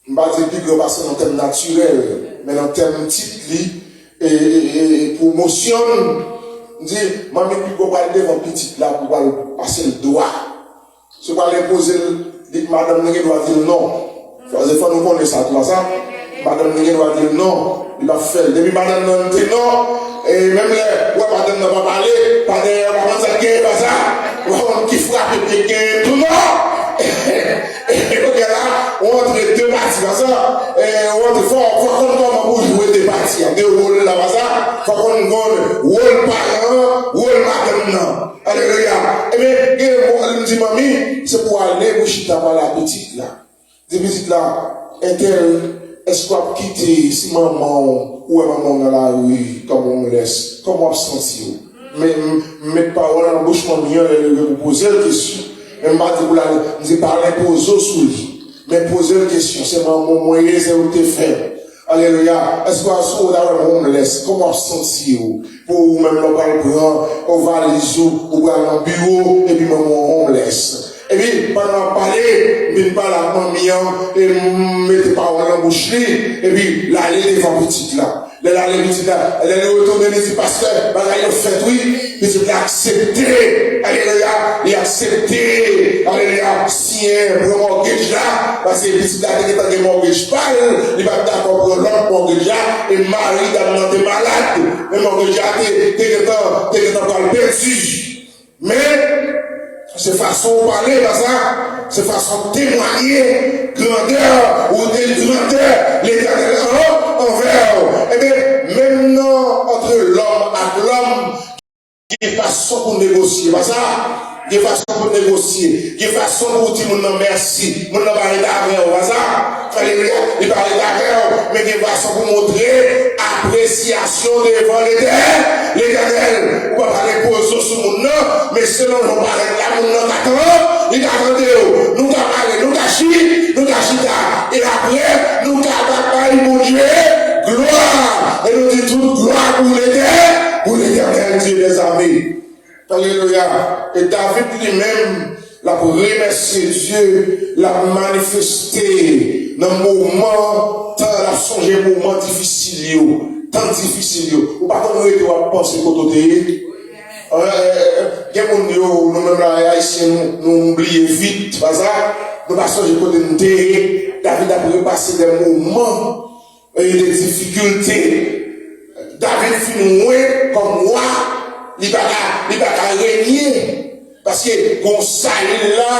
Je ne vais pas dire plus grand passé en termes naturels, mais en termes titres et promotion. Je dis, mamie, plus grand pas devant petit là pour passer le doigt. Ce pas l'imposer, dit madame Nengue doit dire non. Parce que nous connaissons ça, tout ça. Madame Nengue doit dire non. Il va faire. Depuis madame Nengue dit non. Et même les, ouais, madame n'a pas parlé. Pas de, maman, ça qui est pas ça. Qui frappe et qui est tout non. Et donc là, on entre deux parties, comme ça. Et on entre fort, faut qu'on commence pour jouer des parties. Deux rôles là, comme ça. Faut qu'on gagne rôle parent, rôle madame. Alléluia. Et bien, elle me dit, mamie, c'est pour aller au chita par la petite là. Des petites là, est-ce qu'on a quitté si maman ou maman dans la rue, comme on me laisse, comment on se sent? Mais mes paroles dans la bouche, vous poser une question. Même pas de vous parler pour eux sous lui. Mais poser une question, c'est mon moyen, c'est où t'es fait. Alléluia. Est-ce qu'on a me laisse? Comment on se sent? Pour vous même le parler, on va les ou dans le bureau, et puis maman, on me laisse. Et puis, pendant parler, mais pas la maman, et mettez paroles dans la bouche, et puis, l'aller devant petite là. L'aller petite là, elle est retournée, elle dit, pasteur, il a fait oui, mais il a accepté, alléluia, il a accepté, alléluia, si un mortgage là, parce que petite là, il a des mortgage pas, il va d'accord pour l'autre mortgage là, et Marie d'abord est malade, et mortgage là, t'es pas perdu. Mais, c'est façon de parler, ça, c'est façon de témoigner, grandeur, ou des grandeur, l'éternel envers. Eh bien, maintenant, entre l'homme et l'homme, il y a façon pour négocier, pas ça? Il y a façon pour négocier, il y a façon pour dire mon merci, mon nom va aller derrière, pas ça? Alléluia, il va aller derrière, mais il y a façon pour montrer appréciation devant l'éternel. On va parler pour eux sur mon nom, mais selon nous parler là, mon nom attend, il attend, nous parler, nous cacher, et après, nous parler, mon Dieu, gloire, et nous dit toute gloire pour l'éternel Dieu des armées. Alléluia. Et David lui-même l'a remercié Dieu, l'a manifesté dans le moment, tant la songé moment difficile, tant difficile. Ou pas qu'on doit penser qu'on il y a des gens nous-mêmes là, ici, nous oublions vite, pas ça? Nous passons du côté de David a passé des moments et des difficultés. David finit moins comme moi. Il va régner. Parce que, qu'on salit là,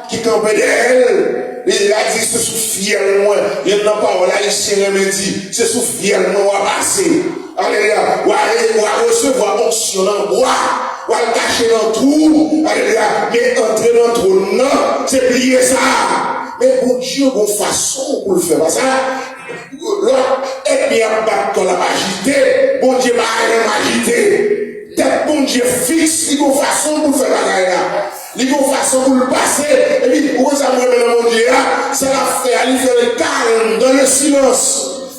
qui campait d'elle, il a dit, c'est sous fiel moi. Il n'a pas, là, il s'est dit, c'est sous fiel moi, à passer. Alléluia. Ou à recevoir onction dans le bois, ou à le cacher dans le trou. Alléluia. Mais entrer dans le trou, non, c'est plier ça. Mais bon Dieu, bonne façon pour le faire, pas ça. Là, et bien, quand la agité, bon Dieu, agité. Tête bon Dieu fixe, il y a une façon pour faire la guerre. Il y a une façon pour le passer. Et puis, pourquoi ça me met dans mon Dieu là? Ça l'a fait, il fait le calme, dans le silence.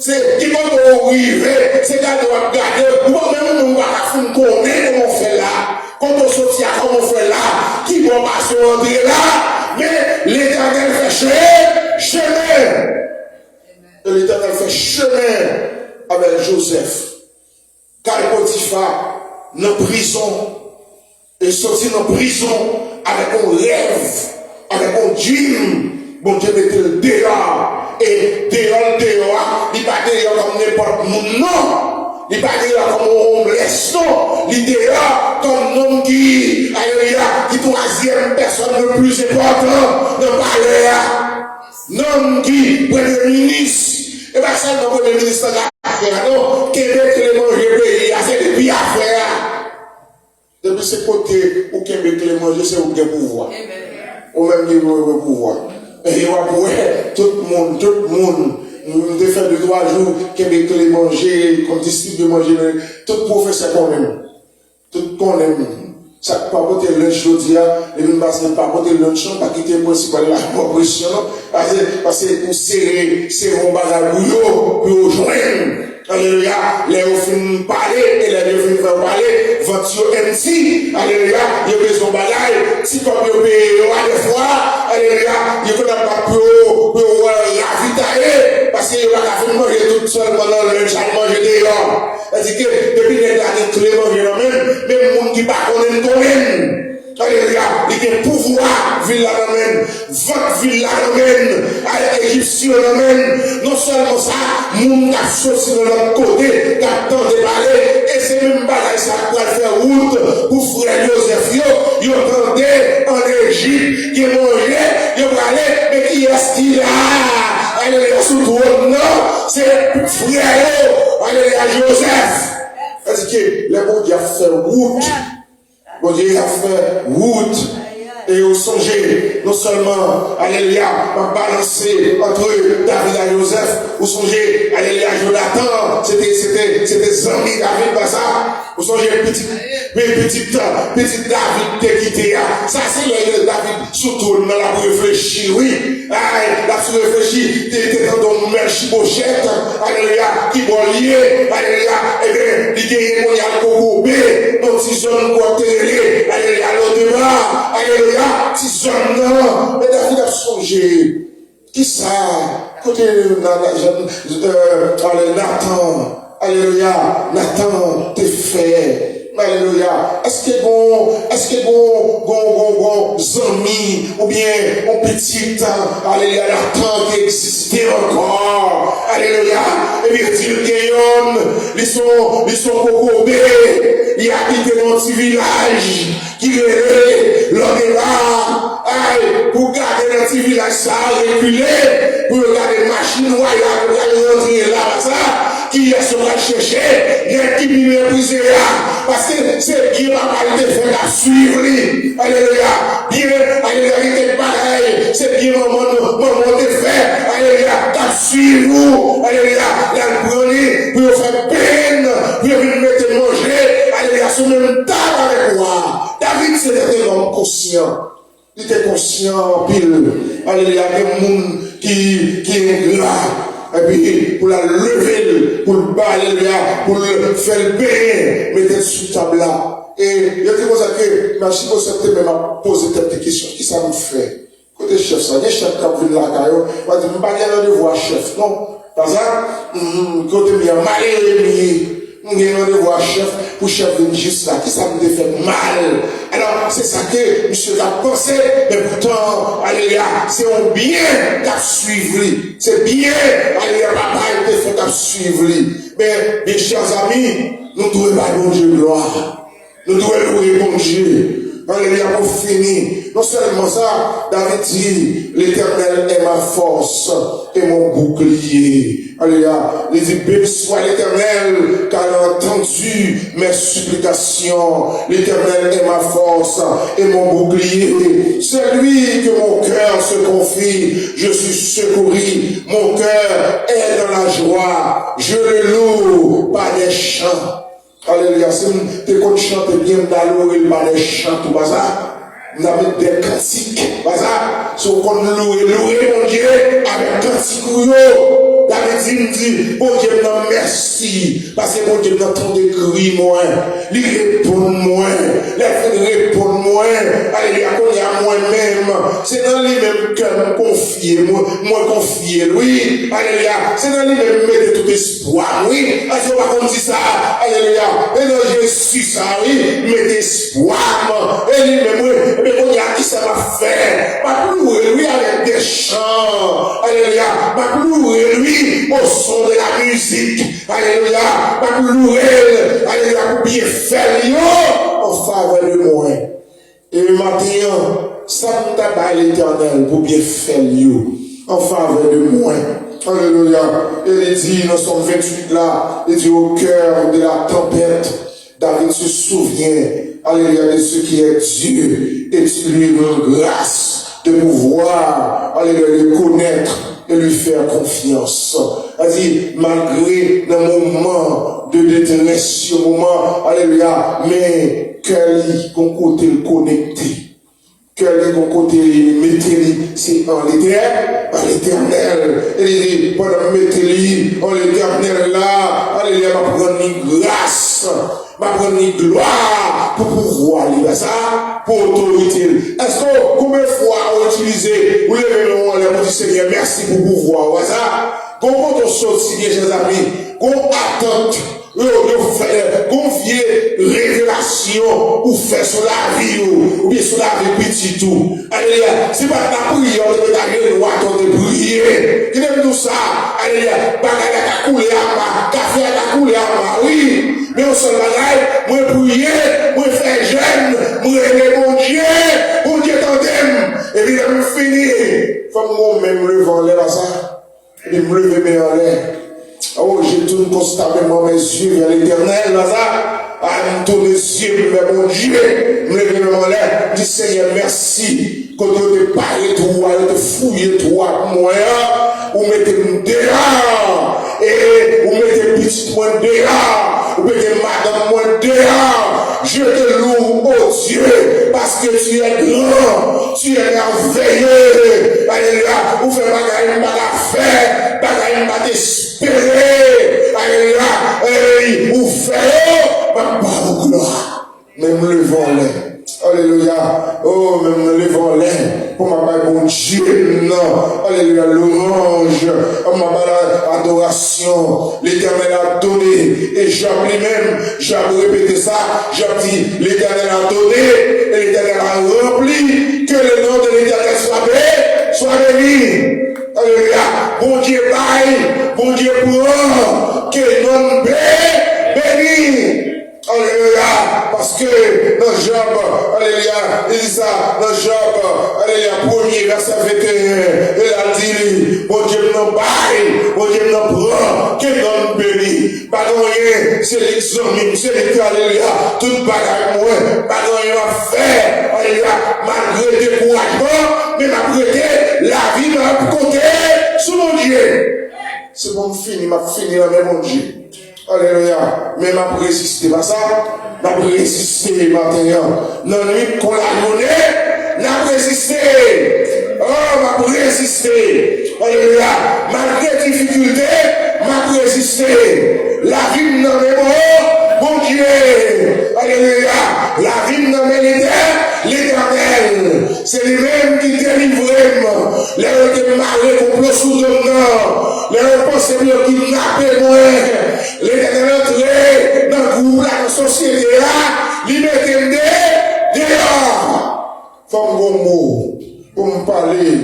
C'est qui va nous arriver, c'est qu'à doit garder. Ou même nous, on va faire comment on fait là. Quand on sortit à comment on fait là, qui va passer rentrer là. Mais l'éternel fait chemin. Et l'éternel fait chemin avec Joseph. Car Potiphar, dans la prison, et sorti dans la prison avec un rêve, avec un dream. Bon Dieu mettait le dehors, et dehors, il n'est pas dehors comme n'importe qui, non, il n'est pas dehors comme un homeless, non, il est dehors comme un homme qui, alléluia, qui troisième personne le plus important dans le palais, un homme qui, premier ministre, et bien ça, le premier ministre de l'affaire, non, Québec, les manger pays, c'est des pays à faire. Depuis ce côté où Québec les manger, c'est où il y a pouvoir. Ou même il y a pouvoir. Et il y a pouvoir, tout le monde, nous fait 2-3 jours, Québec les manger, comme distribuer de manger, tout professeur qu'on aime. Tout qu'on aime. Ça ne peut pas porter le lunch aujourd'hui, et même parce que pas porter le lunch, pas quitter le principal de la proposition, parce que pour serrer un bagage pour rejoindre. Alléluia, les films parler et les films faire parler, voiture MC, alléluia, il y a besoin de bagaille, si comme il y a des fois, alléluia, il y a pas pour ravitailler, parce qu'il y a pas de manger tout seul pendant le chaque manger dehors. C'est-à-dire que depuis les années, tous les manger même le monde qui ne connaît pas commune. Alléluia, il y a pouvoir, ville la ramène, votre ville la ramène, à l'Égyptien la ramène, non seulement ça, moun a sauté de l'autre côté, qui tant de parler, et c'est même pas ça pour faire route pour frère Joseph, yo entendait en Égypte, qui mangeait, yo parlait, mais qui est-ce qu'il a? Alléluia, sous tout, non, c'est frère, alléluia, Joseph. Est-ce que le monde a fait route? Bon Dieu a fait route Et vous songez, non seulement, alléluia, à balancer entre David et Joseph, vous songez, alléluia, Jonathan, c'était Zami, David, pas ça. Vous songez, petit David qui quitté. Ça, c'est le David, surtout, dans la réfléchir, oui. La réfléchir, t'es dans ton Merchibochette, alléluia, qui va lier, alléluia, et bien, il y a un courbe, nos petits hommes côté, alléluia, l'autre débat, alléluia, petits hommes, non, mais David a songé, qui ça, côté, Nathan, alléluia, Nathan, t'es fait. Alléluia. Est-ce que bon, amis, ou bien, un petit, alléluia, Nathan qui existait encore. Alléluia. Et bien, ils sont cocobés. Ils habitent dans un petit village qui est là, pour garder un petit village, ça, reculer, pour regarder les machines royales, rentrer là, ça, qui est sur la chercher, il y a qui vient briser là, parce que c'est bien pas mal de faire à suivre, alléluia, bien, alléluia, il est pareil, c'est bien moment de faire, alléluia, à suivre, alléluia, la brûler, pour faire peine, pour venir mettre manger, alléluia, sur le même table avec moi. David, c'était un homme conscient. Il était conscient, pile. Alléluia, des gens qui est là. Et puis, pour la lever, pour le bas, alléluia, pour le faire bien, mettre sous table là. Et il y a des choses que, ma chère, cette même m'a posé cette question. Qui ça me fait? Côté chef, ça, des chefs qui ont vu la caillou, on va dire, je ne vais pas de voir chef, non. Par exemple, côté bien, malé, on vient de voir chef, pour chef de juste là, qui ça me fait mal. Alors, c'est ça que monsieur a pensé, mais pourtant, alléluia, c'est un bien qu'à suivre. C'est bien, alléluia, papa, il te fait qu'à suivre. Mais, mes chers amis, nous devons pas bon Dieu gloire. Nous devons louer bon Dieu. Alléluia, pour finir. Non seulement ça, David dit, l'Éternel est ma force et mon bouclier. Alléluia. Il dit, béni soit l'Éternel, car il a entendu mes supplications. L'Éternel est ma force et mon bouclier. C'est lui que mon cœur se confie. Je suis secouru. Mon cœur est dans la joie. Je le loue par des chants. Alléluia. Si tu chantes bien d'aller par des chants, tout ça. Nous avons des cantiques. Si on louer, mon Dieu, avec cantiques. David dit, bon Dieu, non, merci. Parce que mon Dieu, n'entend des cris, moi. Il répond, moi. Il répond, moi. Alléluia, qu'on y a moi-même. C'est dans lui-même que me confier, moi confier, oui. Alléluia. C'est dans lui-même mettre tout espoir, oui. Parce qu'on va comme dit ça. Alléluia. Et non, je suis ça, oui. Mettre espoir, et lui-même, oui. Mais on y a qui ça va faire. Pas louer, lui, avec des chants. Alléluia. Pas louer, lui. Au son de la musique, alléluia, pas louer, alléluia, pour bien faire en faveur de moi. Et maintenant, ça nous tabac l'Éternel pour bien faire en faveur de moi. Alléluia. Et il dit, dans son 28 là, il dit au cœur de la tempête, David se souvient, alléluia, de ce qui est Dieu, et tu lui rends grâce de pouvoir, alléluia, le connaître et lui faire confiance. C'est-à-dire, malgré le moment de détresse, ce moment, alléluia, mais quel côté le connecté, quel côté mettez-lui, c'est en l'éternel. Et il dit, pendant mettez-lui, en l'éternel là, alléluia, va prendre grâce, va prendre gloire pour pouvoir lire ça, pour autorité. Est-ce que combien de fois on utilise, vous levez le nom, pour dire Seigneur, merci pour pouvoir, ça? Comment on sortit, bien chers amis, qu'on attend, confier révélation ou faire sur la vie ou bien sur la vie petit tout. Alléluia. C'est pas ta prière, on va aller le roi de prier. Qui aime tout ça? Alléluia. Bagaille à couler à ma, café à couler à ma, oui. Mais on se bagaille, moi prier, moi faire jeune, moi aimer mon Dieu t'entend. Et puis là, je finis. Faut moi-même lever en l'air à ça. Et me lever en l'air. Oh, j'ai tout constamment mes yeux vers l'éternel, là, ça. à nous tourner les yeux vers mon Dieu, nous levons là, dis Seigneur, merci, quand on te parle toi, on te fouille toi, moi, ou mettez-nous dehors, et ou mettez petit moi dehors, ou mettez madame moi dehors, je te loue, oh Dieu, parce que tu es grand, tu es merveilleux, alléluia, ou fait bagaille, pas faire, bagaille, pas t'espérer, alléluia, ou fait, ma parole gloire, même levons-les. Alléluia. Oh, même levons-les. Pour ma part, bon Dieu, non. Alléluia. L'orange. Oh, ma part, adoration. L'Éternel a donné. Et Job lui-même, Job répété ça. Job dit, l'Éternel a donné. Et l'Éternel a rempli. Que le nom de l'Éternel soit béni. Alléluia. Bon Dieu, bail. Bon Dieu, pour que le nom béni. Alléluia, parce que dans Job, alléluia, il dit ça, dans Job, alléluia, premier verset 21, il a dit, mon Dieu nous baille, mon Dieu nous prend, qu'il nous bénit, pas rien, c'est les hommes, c'est les alléluia, tout bagaille moi, pas rien à faire, alléluia, malgré le découragement, mais malgré la vie m'a côté, sous mon Dieu. C'est bon, m'a fini la même mon Dieu. Alléluia. Mais m'a résisté, pas ça? M'a résisté maintenant. Non, nuit qu'on l'a donné, n'a résisté. Oh, m'a résisté. Alléluia. Malgré difficulté, m'a résisté. La vie n'en est pas, bon Dieu. Alléluia. La vie n'en est l'éternel. C'est lui-même qui délivre. Les gens qui marrent complot sous le nom. Les gens pensent bien qu'ils n'appellent moi. L'Éternel entré dans le groupe, dans la société là, il mettait dehors. Faut un bon mot pour me parler.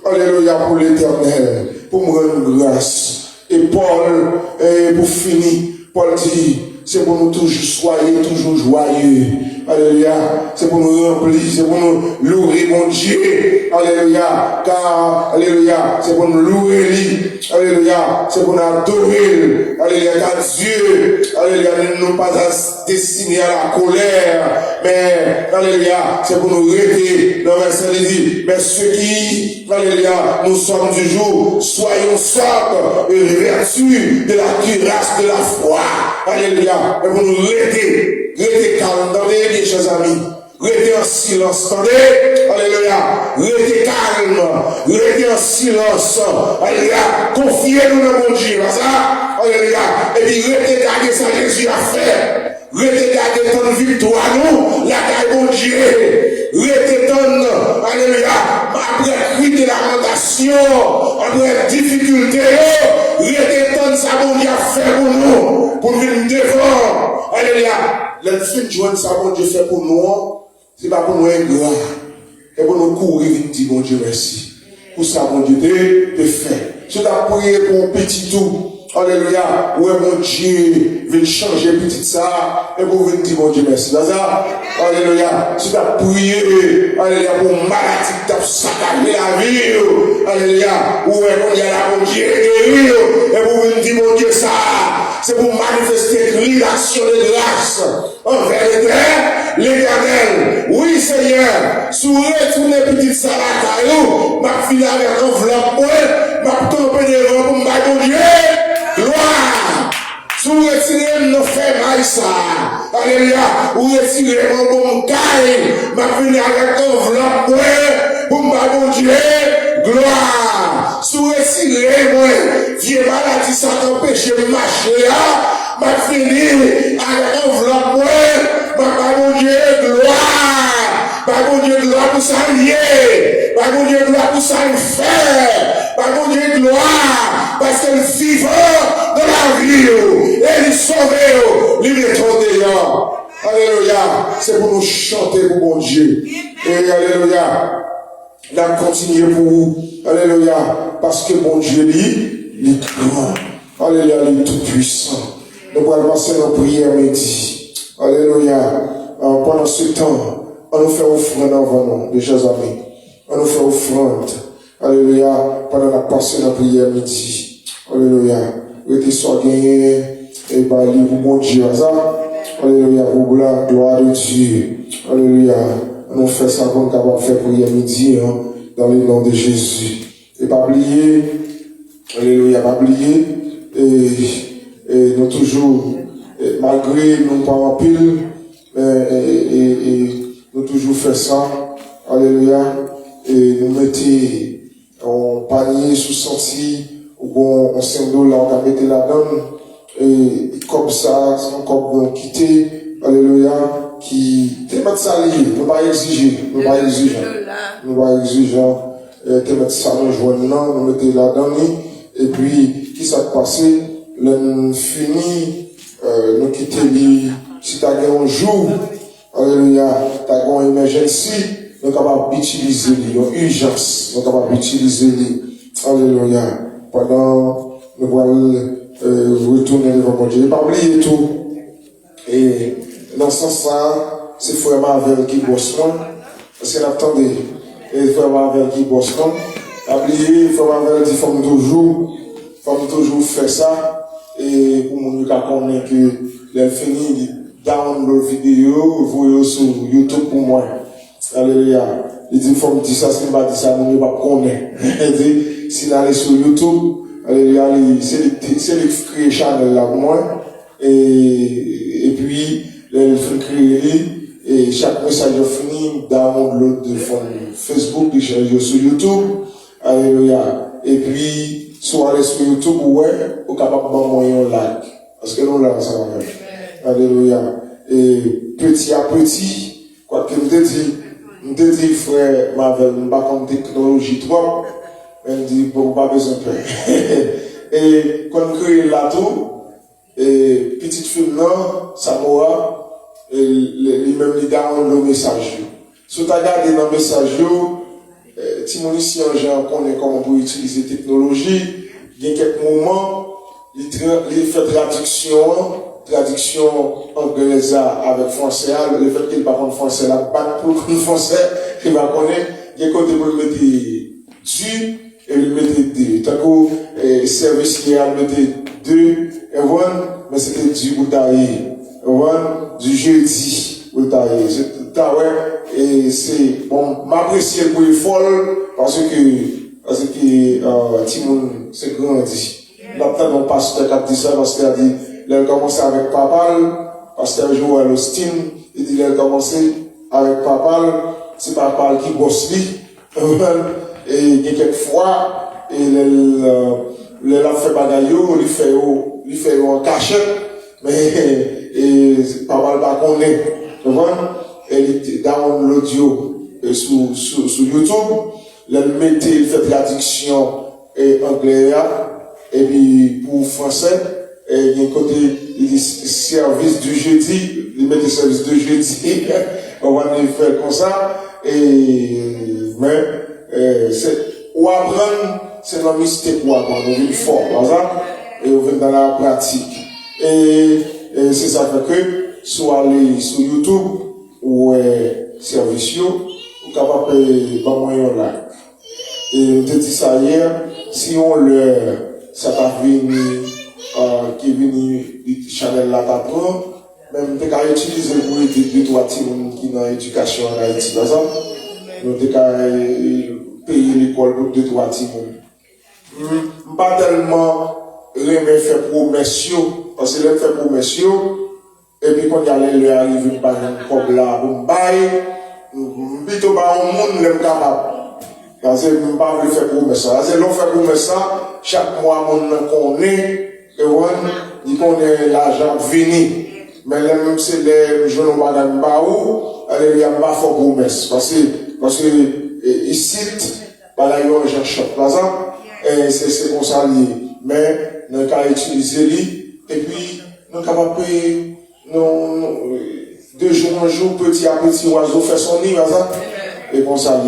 Alléluia pour l'Éternel, pour me rendre grâce. Et Paul, pour finir, Paul dit, c'est pour nous soyez toujours joyeux. Alléluia. C'est pour nous remplir, c'est pour nous louer mon Dieu. Alléluia. Car, alléluia, c'est pour nous louer lui. Alléluia. C'est pour nous adorer. Alléluia. Car Dieu, alléluia, ne nous pas destinés à la colère. Mais, alléluia, c'est pour nous rester. Dans le verset, il dit, mais ceux qui, alléluia, nous sommes du jour, soyons sobres et vertus de la cuirasse de la foi. Alléluia. Et pour nous rester. Restez calme, attendez, mes chers amis. Restez en silence, attendez. Alléluia. Restez calme. Restez en silence. Alléluia. Confiez-nous dans mon Dieu. Ça. Alléluia. Et puis restez garder ça Jésus a fait. Restez garder ton victoire, nous. La garde mon Dieu. Restez ton. Alléluia. Après cri de lamentation. Après difficulté. Restez ton ça mon Dieu a fait pour nous. Pour venir devant. Alléluia. Le fin de joindre ça, bon Dieu fait pour nous, c'est pas pour nous ingrat. Et pour nous courir, vite dire, bon Dieu, merci. Pour ça, bon Dieu, te fait. Je t'ai prié pour un petit tout. Alléluia. Ouais, mon Dieu, vient changer petit ça. Et pour venir dire, bon Dieu, merci. Ça, alléluia. Je t'ai prié, alléluia, pour maladie qui t'a saccagé la vie. Alléluia. Ouais, on y a là, mon Dieu, et pour venir dire, mon Dieu, ça. C'est pour manifester une relation de grâce envers l'Éternel. Oui, Seigneur, sous retourner petite salade, ma fille avec enveloppe, ma tombe devant pour ma Dieu. Gloire. Sous retirer nos faits maïs, alléluia, ou retirer mon bon caille, ma fille avec enveloppe, pour ma Dieu. Gloire. Sous retirer moi, vieux maladie, ça t'empêche de marcher là, m'a fini avec enveloppe, mon Dieu, gloire, mon Dieu, gloire pour ça lier, mon Dieu, gloire pour ça faire, mon Dieu, gloire, parce qu'elle vivant dans la vie, et il sauve, il est trop dehors. Alléluia, c'est pour nous chanter pour mon Dieu. Et alléluia, il a continué pour vous. Alléluia, parce que mon Dieu, il est grand. Alléluia, il est tout puissant. Nous allons passer nos prières midi. Alléluia. Pendant ce temps, on nous fait offrande avant nous, mes chers amis. On nous fait offrande. Alléluia. Pendant la passée de la prière midi. Alléluia. Restez soit gagné et bali pour mon Dieu. Alléluia, pour la gloire de Dieu. Alléluia. Nous faisons ça comme nous avons fait pour hier midi, hein, dans le nom de Jésus. Et pas oublier, alléluia, pas oublier, et nous toujours, malgré nous pas en pile, et nous toujours fait ça, alléluia, et nous mettons en panier sous sortie, ou on s'en là, on a mis la donne, et comme ça, c'est encore bon quitter, alléluia, qui, t'es mettre ça lié, nous pas exiger, nous pas exiger, t'es mettre ça nous joignant, nous mettons la donne, et puis, qui s'est passé, nous fini, nous quitter lui, si t'as un jour, alléluia, t'as une emergency, nous sommes capables d'utiliser lui, une urgence, nous sommes capables d'utiliser lui, alléluia, pendant, nous allons, retourner devant mon Dieu. Pas oublier tout. Et, dans ce sens-là, c'est frère Marvel qui bosse moi. Parce qu'il attendait, et frère Marvel qui bosse moi. Oublier, frère Marvel dit, faut toujours faire ça. Et pour mon cas, qu'on est que, il finit, download vidéo, vous sur YouTube pour moi. Alléluia. Il dit, faut me dire ça, si je ne pas dire ça, nous ne pas connaître. Il dit, s'il allait sur YouTube, alléluia, c'est le créer channel là pour moi. Et puis, il faut créer, et chaque message fini, download de Facebook, de changer sur YouTube. Alléluia. Et puis, soit aller sur YouTube, ouais, ou capable de m'envoyer un like. Parce que nous, là, ça va faire. Alléluia. Et petit à petit, quoi que je te dis, frère Marvel, je ne pas comme technologie trop. Elle dit, bon, pas besoin de peur. Et quand on crée la tour, et petite fille, non, Samoa, et lui-même, il donne le message. Si tu as regardé dans le message, Timon ici, on connaît comment on peut utiliser la technologie. Il y a quelques moments, il fait traduction anglaise avec français, le fait qu'il parle français, là, pas pour le français, il va connaître, il y a côté pour le mettre du, et il mettait deux. Tant que service qui a mettait deux, et voilà, mais c'était du boutaïe. Voilà, du jeudi, boutaïe. Et c'est, bon, m'apprécier pour les folles, parce que, Timon, c'est grandi. Maintenant, mon pasteur a dit ça, parce qu'il a dit, il a commencé avec papa, pasteur Joël Austin, il dit, il a commencé avec papa, c'est papa qui bosse lui. Et il y a quelques fois, il a fait bagaillot, il fait en cachette, mais, et papa pas connaît. Tu vois? Et il down l'audio sur YouTube, il fait traduction anglais, et puis pour français, et il y a un côté, il dit service du jeudi, il met des services de jeudi, on va le faire comme ça, mais, ou apprendre, c'est dans le mystère pour apprendre, on vient fort, et on vient dans la pratique. Et c'est ça fait que, soit aller sur YouTube, ou service, ou capable de pas moyen là. Et on te dit ça hier, si on ça va venir, qui vient du channel là t'apprend, même t'es qu'à utiliser pour aider 2-3 petits qui dans l'éducation en Haïti, par exemple. Nous t'es qu'à payer l'école pour 2-3 petits. Pas tellement remet faire promesses, parce que les fait promesses, et puis quand il y a les arrivent par un cob là, bon bail, plutôt par un monde l'aime capable. Parce que je ne pas faire promesse. Parce que l'on fait promesse, chaque mois, on connaît, et on dit qu'on est l'argent venu. Mais même si les jeunes n'ont pas d'argent, il n'y a pas de promesse. Parce que ici, là, il y a un chercheur. Et c'est comme ça. Mais, nous avons utilisé lui, et puis, nous avons capable de jour en jour, petit à petit, oiseau fait son nid, et comme ça,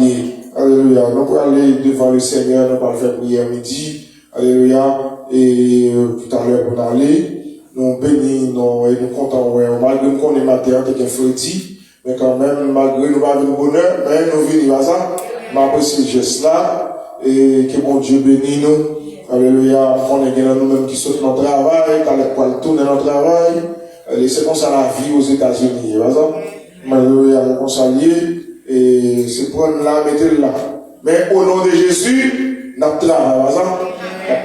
alléluia. Nous allons aller devant le Seigneur, nous allons faire prière midi, alléluia, et tout à l'heure, on aller, nous bénissons, et nous comptons, malgré qu'on est matin, t'es qu'un fréti, mais quand même, malgré nous avons le bonheur, mais nous venons à ça, m'apprécie ce geste-là, et que mon Dieu bénisse nous, alléluia, on est nous-mêmes qui saute notre travail, t'as les poils tourner notre travail, C'est comme ça la vie aux États-Unis. Alléluia, comme ça lié, et c'est prendre là, mettez là. Mais au nom de Jésus, notre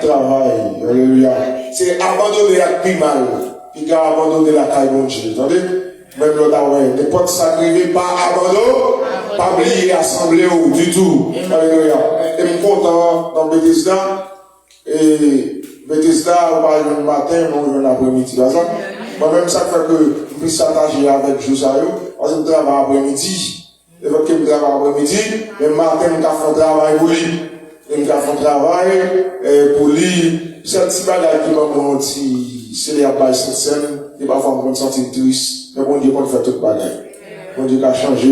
travail, alléluia. C'est abandonner la plus mal, puis abandonner la caille de Dieu. Attendez? Même l'autre, n'importe ça qui pas abandon, pas oublier assembler ou du tout. Alléluia. Et je suis content dans Bethesda. Et Bethesda, on parle le matin, on vient l'après-midi. Moi-même, ça fait que je puisse s'attacher avec Josaïo. Parce que je travaille après-midi. Et que je travaille après-midi, mais le matin, je fais un travail pour lui. Je fais un travail pour lui. C'est un petit bagage qui m'a dit, c'est les abailles sur scène. Et parfois, on me sentir triste. Mais bon Dieu, on fait tout bagage. Bon Dieu a changé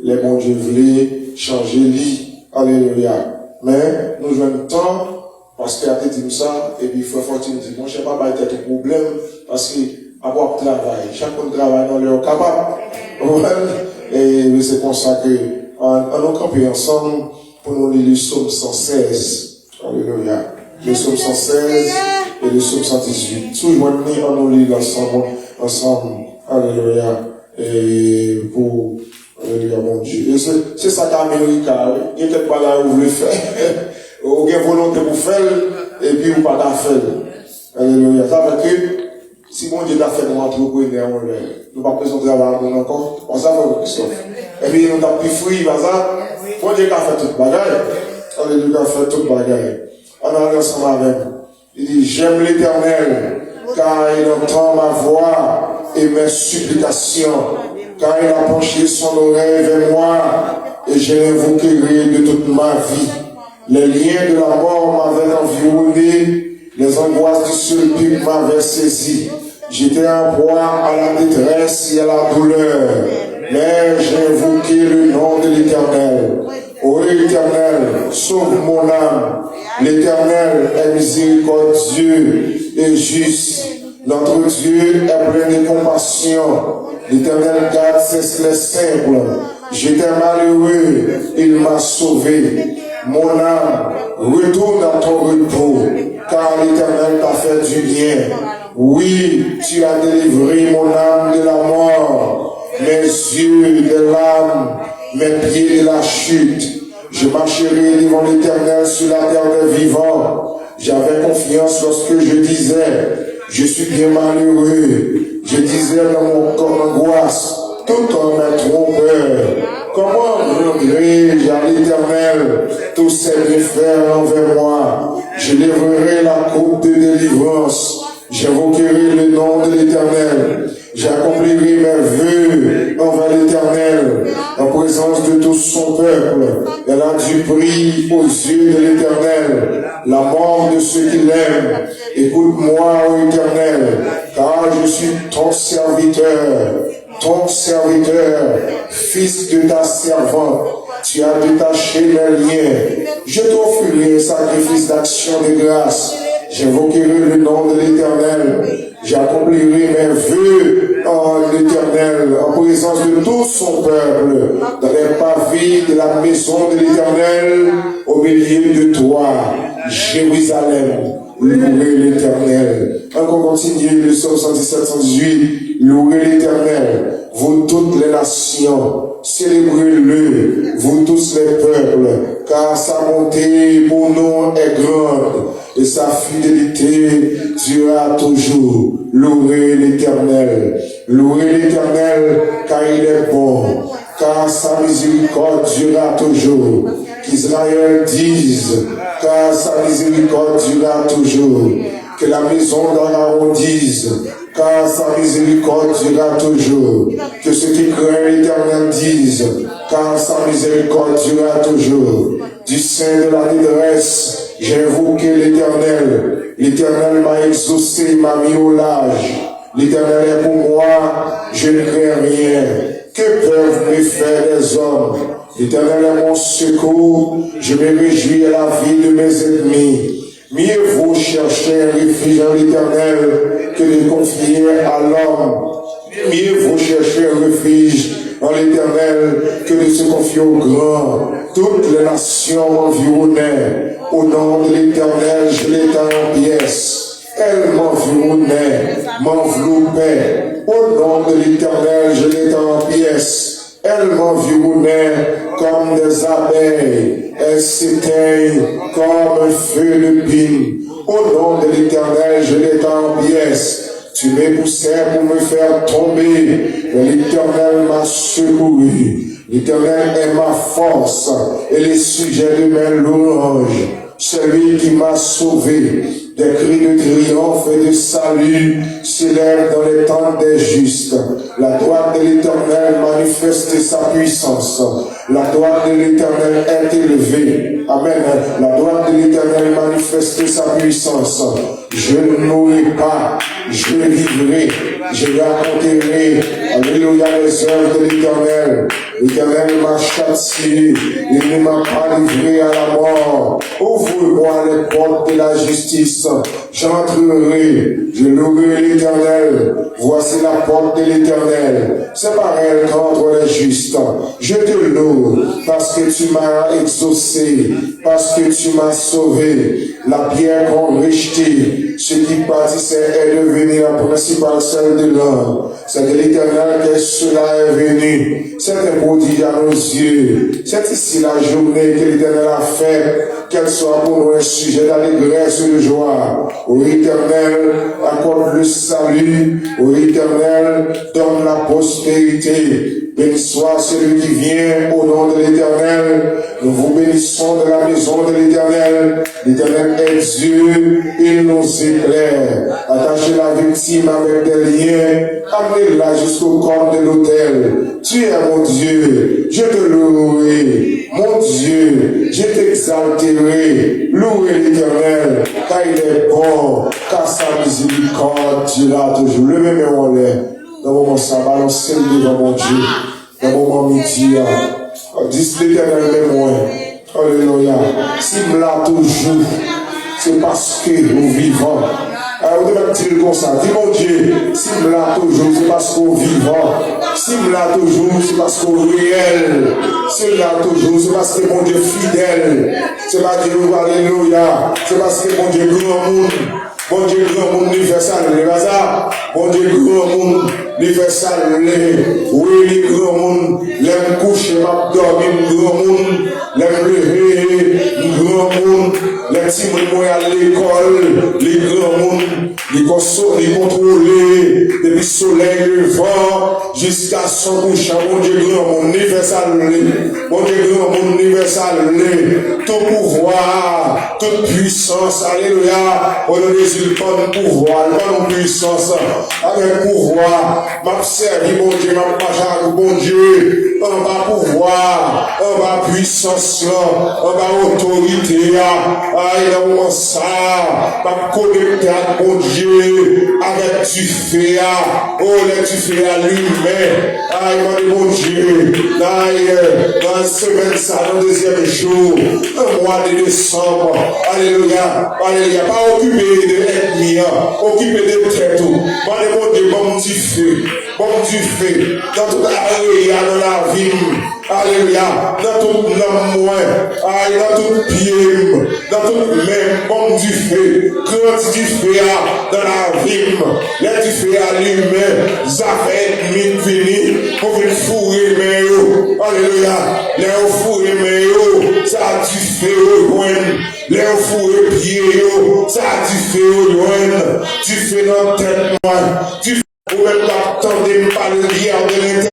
les bons Dieu voulaient, changer lit. Alléluia. Mais, nous jouons le temps, parce qu'il a dit ça, et puis il faut Fortune dit, mon cher papa, il y a un problème, parce que, avoir travail, chacun travaille dans leur capable. Et c'est pour ça que, on nous camper ensemble, pour nous lire le psaume 116. Alléluia. Le psaume 116 et le psaume 118. Toujours on nous lit ensemble. Alléluia. Et pour, alléluia, mon Dieu. Et c'est ça qu'Amérique, il y a quelque part là où vous voulez faire. Vous avez volonté pour faire, et puis vous pas faire. Alléluia. Ça veut dire que, si mon Dieu t'a fait nous entrepreneurs, nous pas besoin de travailler pour nous encore. On s'en va, Christophe. Et puis nous avons pris fruit, ça. Mon Dieu a fait toute bagaille. Alléluia, a fait toute bagaille. On a ensemble avec. Il dit, j'aime l'Éternel, car il entend ma voix et mes supplications, car il a penché son oreille vers moi, et je l'invoquerai de toute ma vie. Les liens de la mort m'avaient environné, les angoisses du sepulcre m'avaient saisi. J'étais en proie à la détresse et à la douleur, mais j'ai invoqué le nom de l'Éternel. Ô Éternel, sauve mon âme. L'Éternel est miséricordieux et juste. Notre Dieu est plein de compassion. L'Éternel garde les simples. J'étais malheureux, il m'a sauvé. Mon âme, retourne à ton repos, car l'Éternel t'a fait du bien. Oui, tu as délivré mon âme de la mort, mes yeux de l'âme, mes pieds de la chute. Je marcherai devant l'Éternel sur la terre des vivants. J'avais confiance lorsque je disais, je suis bien malheureux. Je disais dans mon corps angoisse, tout en mes trompeurs. Comment rendrai-je à l'Éternel tous ses bienfaits envers moi? Je lèverai la coupe de délivrance. J'invoquerai le nom de l'Éternel. J'accomplirai mes vœux envers l'Éternel en présence de tout son peuple. Elle a du prix aux yeux de l'Éternel, la mort de ceux qui l'aiment. Écoute-moi, ô Éternel, car je suis ton serviteur, fils de ta servante. Tu as détaché mes liens. Je t'offrirai un sacrifice d'action de grâce. J'invoquerai le nom de l'Éternel. J'accomplirai mes vœux en l'Éternel, en présence de tout son peuple, dans les pavés de la maison de l'Éternel, au milieu de toi, Jérusalem. Louez l'Éternel. Encore continue le psaume 117, 118. Louez l'Éternel, vous toutes les nations. Célébrez-le, vous tous les peuples, car sa bonté pour nous est grande et sa fidélité durera toujours. Louez l'Éternel, car il est bon, car sa miséricorde durera toujours. Qu'Israël dise, car sa miséricorde durera toujours. Que la maison d'Aaron dise, car sa miséricorde durera toujours. Que ceux qui craignent l'Éternel disent, car sa miséricorde durera toujours. Du sein de la détresse, j'ai invoqué l'Éternel. L'Éternel m'a exaucé, m'a mis au large. L'Éternel est pour moi, je ne crains rien. Que peuvent me faire les hommes? L'Éternel est mon secours, je me réjouis à la vie de mes ennemis. Mieux vaut chercher un refuge en l'Éternel que de confier à l'homme. Mieux vaut chercher un refuge en l'Éternel que de se confier au grand. Toutes les nations m'environnaient. Au nom de l'Éternel, je l'étends en pièces. Elle m'environnait. m'enveloppait. Au nom de l'Éternel, je l'étais en pièces. Elles m'environnaient comme des abeilles. Elles s'éteignent comme un feu de pine. Au nom de l'Éternel, je l'étais en pièces. Tu m'époussais pour me faire tomber, mais l'Éternel m'a secouru. L'Éternel est ma force et les sujets de mes louanges. Celui qui m'a sauvé, des cris de triomphe et de salut s'élèvent dans les tentes des justes. La droite de l'Éternel manifeste sa puissance. La droite de l'Éternel est élevée. Amen. La droite de l'Éternel manifeste sa puissance. Je ne mourrai pas, je vivrai, je raconterai, alléluia, les œuvres de l'Éternel. L'Éternel m'a châtié, il ne m'a pas livré à la mort. Ouvre-moi les portes de la justice, j'entrerai, je louerai l'Éternel. Voici la porte de l'Éternel, c'est par elle qu'entrent les justes. Je te loue parce que tu m'as exaucé, parce que tu m'as sauvé. La pierre qu'ont rejetée, ce qui bâtissait est devenu la principale celle de l'homme. C'est de l'Éternel que cela est venu. C'est un prodige à nos yeux. C'est ici la journée que l'Éternel a faite, qu'elle soit pour nous un sujet d'allégresse et de joie. Ô Éternel, accorde le salut. Ô Éternel, donne la prospérité. Béni soit celui qui vient au nom de l'Éternel. Nous vous bénissons de la maison de l'Éternel. L'Éternel est Dieu, il nous éclaire. Attachez la victime avec des liens, amenez-la jusqu'au corps de l'autel. Tu es mon Dieu, je te louerai. Mon Dieu, je t'exalterai. Louez l'Éternel, car il est bon, car sa miséricorde durera toujours. Levez mes mains en l'air. Dans le moment ça, balancez devant mon Dieu. Dans le moment midi, dis l'Éternel mes moins. Alléluia. S'il me l'a toujours, c'est parce que nous vivons. Alors, vous devez dire comme ça. Dis mon Dieu, s'il me l'a toujours, c'est parce qu'on vivant. S'il me l'a toujours, c'est parce qu'on réel. S'il me l'a toujours, c'est parce que mon Dieu fidèle. C'est parce que nous, alléluia. C'est parce que mon Dieu grand monde. Mon Dieu grand monde, il fait ça, le hasard. Mon Dieu grand monde, il fait ça, oui, les grands monde, l'aime coucher, m'a dormi, grand monde, l'aime lever, grand monde, les petits monde, à l'école, les grands monde, les contrôler, depuis le soleil, le vent, jusqu'à son couchant, mon Dieu grand monde, il fait ça, mon Dieu grand monde, il fait ça, tout pouvoir, toute puissance, alléluia, on ne résulte pas de pouvoir, pas de puissance, avec pouvoir, m'a servi, mon Dieu, m'a marché avec mon Dieu, on va pouvoir, on va puissance, on va autorité, aïe, dans ça, m'a connecté avec mon Dieu, avec tu fais, oh, tu fais à l'humain, aïe, mon Dieu, aïe, dans la semaine, ça, dans le deuxième jour, un mois de décembre, alléluia, alléluia, pas occupé de l'ennemi, occupé de tête, mon Dieu, bon tu fais, dans toute la dans la vie, alléluia, dans tout nom moins, dans tout pied, dans toute main, bon tu fais, quand tu fais dans la vie, là tu fais à l'humain, ça fait mine fini, pour venir fourrer mes alléluia, les fourrer mes ça tu fais au loin, les fourrer pieds, ça tu fais au loin, tu fais dans tête moi, tu fais pour même l'attendre par le guerre de l'intérieur.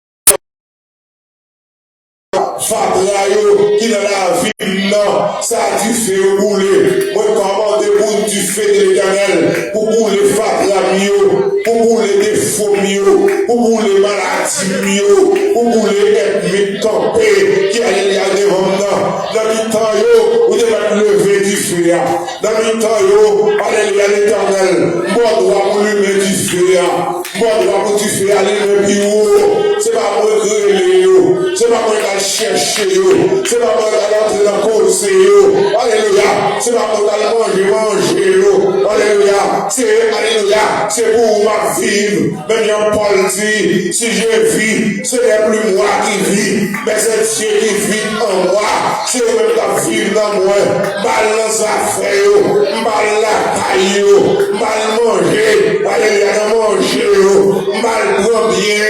Fadrayo, qui dans la vie, non, ça tu fais rouler. Moi, commande pour tu fais de l'Éternel, pour rouler Fadramio, pour rouler des faux mio, pour rouler maladies mio, pour rouler ethnique campé, qui allait y aller devant nous. Dans le temps, vous devez lever du feu. Dans le temps, alléluia l'Éternel, moi, droit pour lui mettre du feu. Moi, droit pour tu fais aller le plus haut. C'est pas moi que c'est pas moi qui chercher, c'est pas moi qui entrer dans le conseil, alléluia, c'est pas moi qui manger, alléluia, c'est pour ma vie, même Jean Paul dit, si je vis, ce n'est plus moi qui vis, mais c'est Dieu qui vit en moi, c'est même qui vit dans moi, balance à faire, mal la caillou, mal manger, alléluia, manger, mal prendre bien,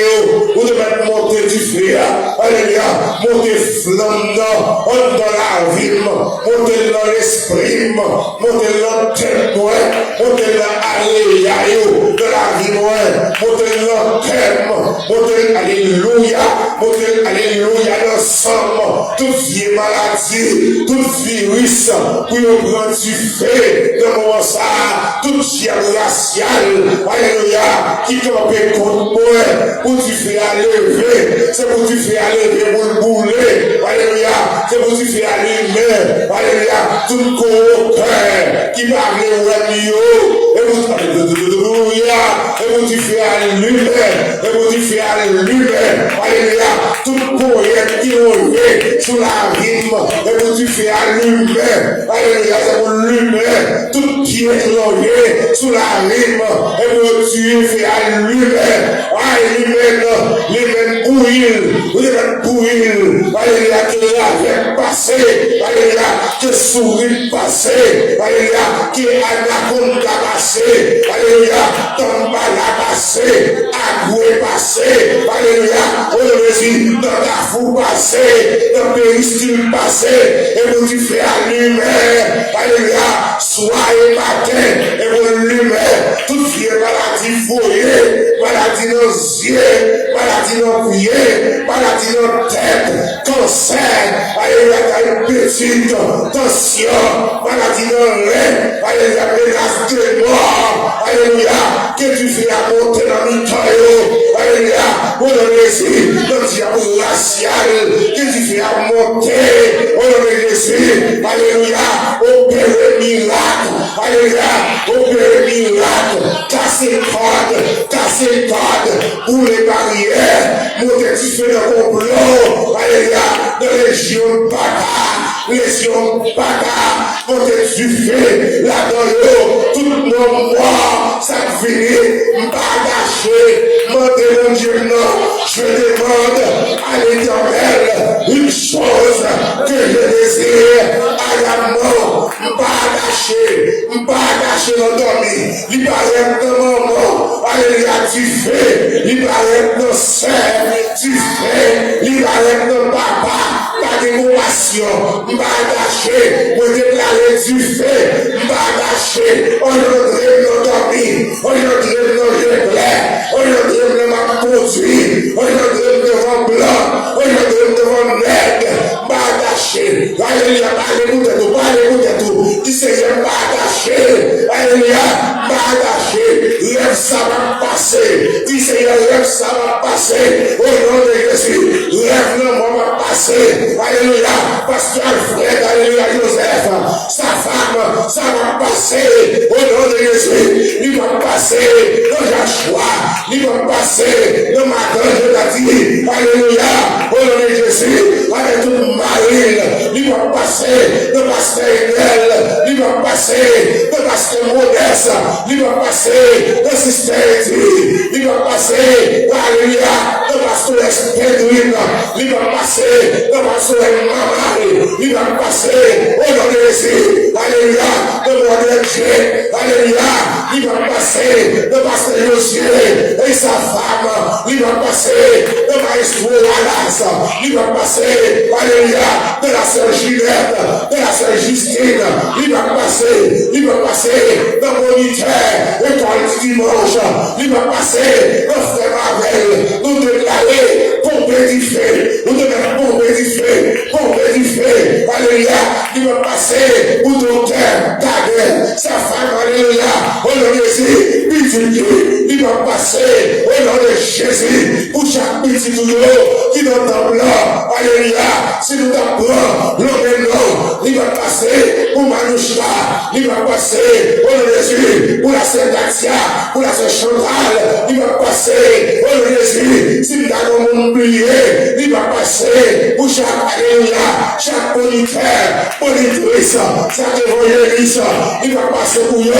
vous devez monter du feu, alléluia, monter flamme dans la vie, monter dans l'esprit, monter dans le tête, monter dans alléluia, de la vie, monter dans le cœur, monter alléluia, monter alléluia ensemble, toute vieille maladie, toute virus, pour nous prendre du feu dans mon ça, toute chair raciale, alléluia, qui campait contre moi, pour du feu à lever, c'est pour du feu à lever, pour le bouler, alléluia, c'est pour du feu à allumer, alléluia, tout cœur qui parle au mieux, et vous du feu à allumer, et vous du feu à allumer, alléluia, tout poète qui est sous la rime, et vous du feu à allumer, alléluia, c'est pour allumer, tout pied glorieux sous la rime, et vous du feu à allumer, allumer bouillir, vous devez bouillir, alléluia, que la vie passée, alléluia, que souris passée, alléluia, que anaconda passée, alléluia, tombala passée, agoué passé, alléluia, on le dit, dans la foule passée, dans le péristyle passé, et vous dites, fais allumer, alléluia, soyez matin, et vous allumez, toute vieille maladie foyer, maladie dans les yeux, maladie dans le pied, maladie dans la tête, cancer, alléluia, petite, tension, maladie dans le lait, alléluia, menace de mort, alléluia, que tu fais à monter dans le taillot, alléluia, pour le récit, dans le diable racial, que tu fais à monter, pour le récit, alléluia, opérer miracle, alléluia, opérer miracle, casser corde, pour les barrières, monter du feu de complot, alléluia, de légion Baka, monter du feu, là-dedans, tout nos mois, ça finit, m'bagacher, monter mon Dieu, non, je demande à l'Éternel une chose que je désire, à la mort, m'bagacher l'endormi, il paraît de maman, alléluia, tu fais, il paraît de sœur, tu fais, il paraît de papa, ta démonstration, m'bagacher, me déclarer du fait, m'bagacher, on yondre l'endormi, on yondre l'enjeublé, on yondre le produit, on yondre devant blanc, on yondre devant nègre, m'bagacher, alléluia, parlez-vous de tout, qui c'est m'bagacher, alléluia, m'bagacher, rêve ça va passer, qui c'est rêve ça va passer, au nom de Jésus, rêve non va passer, alléluia, pasteur Alfred, alléluia, Joseph, sa femme, ça va passer, au nom de Jésus, il va passer dans Joshua, il va passer dans ma grande Jonathan, alléluia, au nom de Jésus, avec toute Marine, il va passer dans pasteur Inel, il va passer dans pasteur Modeste, il va passer dans Sister Eddy, il va passer, alléluia, dans pasteur Pedrine, il va passer dans pasteur Mamari, il va passer au nom de Jésus, alléluia, dans mon Dieu, alléluia, il va passer dans pasteur Josué et sa femme, il va passer dans maestro Wallace, il va passer, alléluia, de la sœur Ginette, de la sœur Justine, il va passer dans mon unitaire, école du dimanche, il va passer dans frère Marvel, nous déclarer, pomper du feu, nous devons pomper du feu, alléluia, il va passer pour ton cœur, ta gueule, sa femme, alléluia, au nom de Jésus, il va passer au nom de Jésus, pour chaque petit douleur qui nous tombe là, alléluia, si nous t'apprends, l'homme, il va passer pour Manoucha, il va passer au nom de Jésus, pour la sœur Dacia, pour la sœur Chantal, il va passer au nom de Jésus, si nous avons oublié, il va passer pour chaque, alléluia, chaque politrice, chaque évangéliste, il va passer pour eux,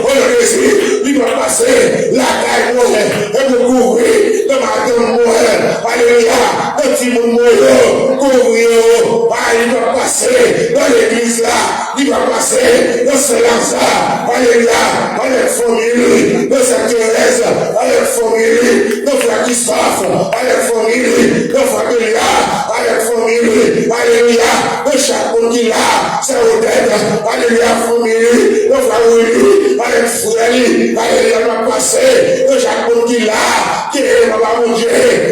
au nom de Jésus, il va passer la caille moelle, et vous couvrir, le matin moelle, alléluia, le petit monde moelle, couvrir, il va passer dans l'église là, il va passer dans c'est Lazare, alléluia, avec famille, de cette Thérèse, avec famille, de frère Christophe, avec famille, de frère Bélia, avec famille, alléluia, de chaque monde qui l'a, c'est Odette, alléluia, famille, de frère Willy, avec Foueli, alléluia, m'a passé, de chaque monde qui l'a, qui est papa mon Dieu,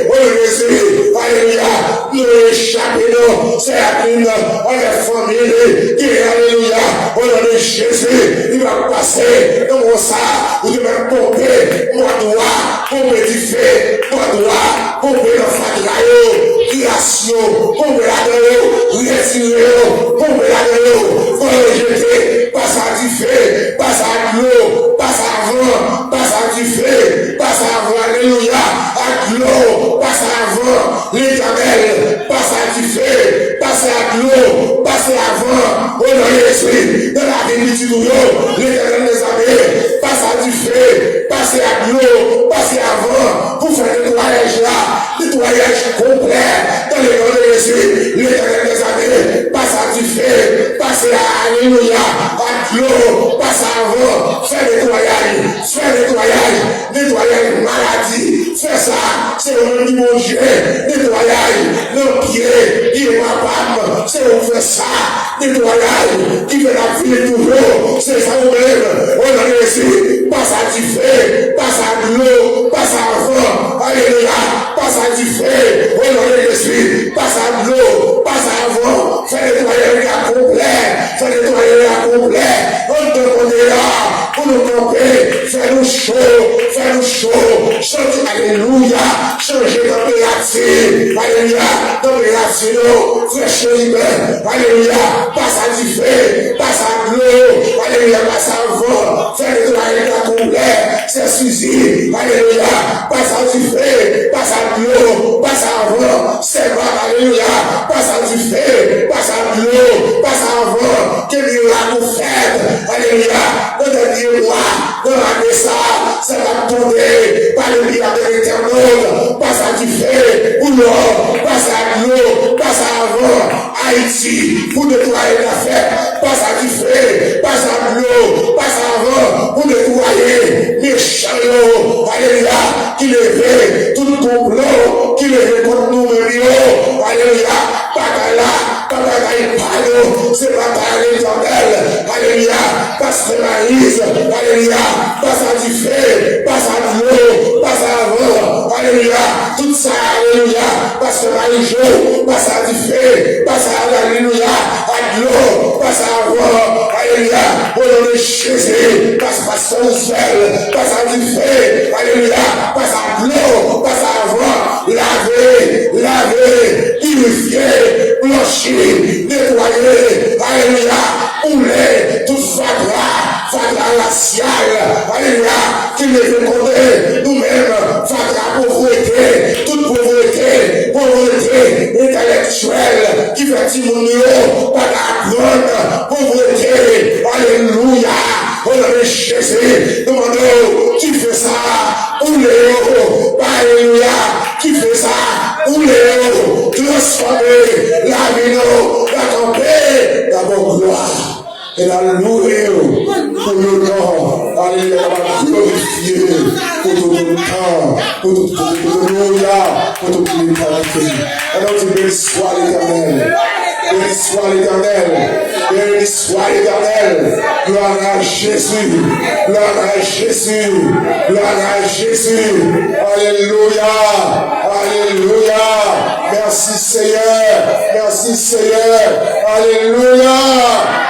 au Jésus, alléluia, nous échappons, c'est à une, avec famille, qui est alléluia, au nom de Jésus, il va passer dans mon sac, vous devez pomper, moi droit, pomper du feu, moi droit, pomper le fatigayo, création, pomper la gueule, retirer, pomper la gueule, pour le jeter, passe à du feu, passe à l'eau, passe à vent, passe à du feu, passe à vent, alléluia, à l'eau, passe à vent, l'éternel, passe à du feu, passe à l'eau, passe à vent, au nom de Jésus, de la vie du Dieu, l'éternel des armées, passe à du feu, passe à l'eau, passe à vent, pour faire le nettoyage là, nettoyage complet, dans le nom de Jésus, l'éternel des armées, passe à du feu, passe à alléluia, à l'eau, passe à vent, fais nettoyage, nettoyage maladie, fais ça, c'est au nom du bon Dieu, nettoyage, le pied, il est capable, c'est où fait ça, nettoyage, qui fait la vie toujours, c'est ça vous-même, on a réussi, passe à du feu, passe à l'eau, passe à vent, alléluia, passe à du feu, on a réussi, passe à l'eau, passe à vent, fais nettoyer la complet, fais nettoyer la complet, on te connaît là, pour nous camper, fais-nous chaud, chante, alléluia, changer température, alléluia, température, fraîcheur, alléluia, passe à du feu, passe à l'eau, alléluia, passe à vent, fais nettoyer la complet, c'est Suzy, alléluia, passe à du feu, passe à l'eau, passe à vent, c'est vrai, alléluia, passe à du feu, passe à l'eau, passe à vent, que miracle fait, alléluia, le dernier mois, de la ça, c'est la tournée, par le lien de l'éternel, passe à du feu, ou l'eau, passe à l'eau, passe à vent, Haïti, pour nettoyer l'affaire, passe à du feu, passe à l'eau, passe à vent, pour nettoyer méchant, alléluia, qui levait tout complot, qui levait contre nous, alléluia, c'est pas l'éternel, alléluia, passe à maïs, alléluia, passe à du feu, passe à l'eau, passe à vent, alléluia, tout ça, alléluia, passe à maïs, passe à du feu, passe à alléluia, à l'eau, passe à vent, alléluia, au nom de Jésus, passe à son sel, passe à du feu, alléluia, passe à l'eau, passe à vent, laver, purifier, blanchir, nettoyer, alléluia, poulet, tout fatra racial, alléluia, qui les reconnaît, nous-mêmes, fatra pauvreté, toute pauvreté intellectuelle, qui fait Timonio, pas la grande pauvreté, alléluia, au nom de Jésus, demandons, qui fait ça, poulet, alléluia, qui fait ça, poulet, transformer la vie, la camper, d'abord gloire. Et la louer pour le nom, alléluia, la glorifier pour tout le temps, pour tout alléluia, pour toute l'éternité. Alors tu bénis soit l'éternel, bénis soit l'éternel, bénis soit l'éternel. Gloire à Jésus, gloire à Jésus, gloire à Jésus. Alléluia, alléluia. Merci Seigneur, alléluia.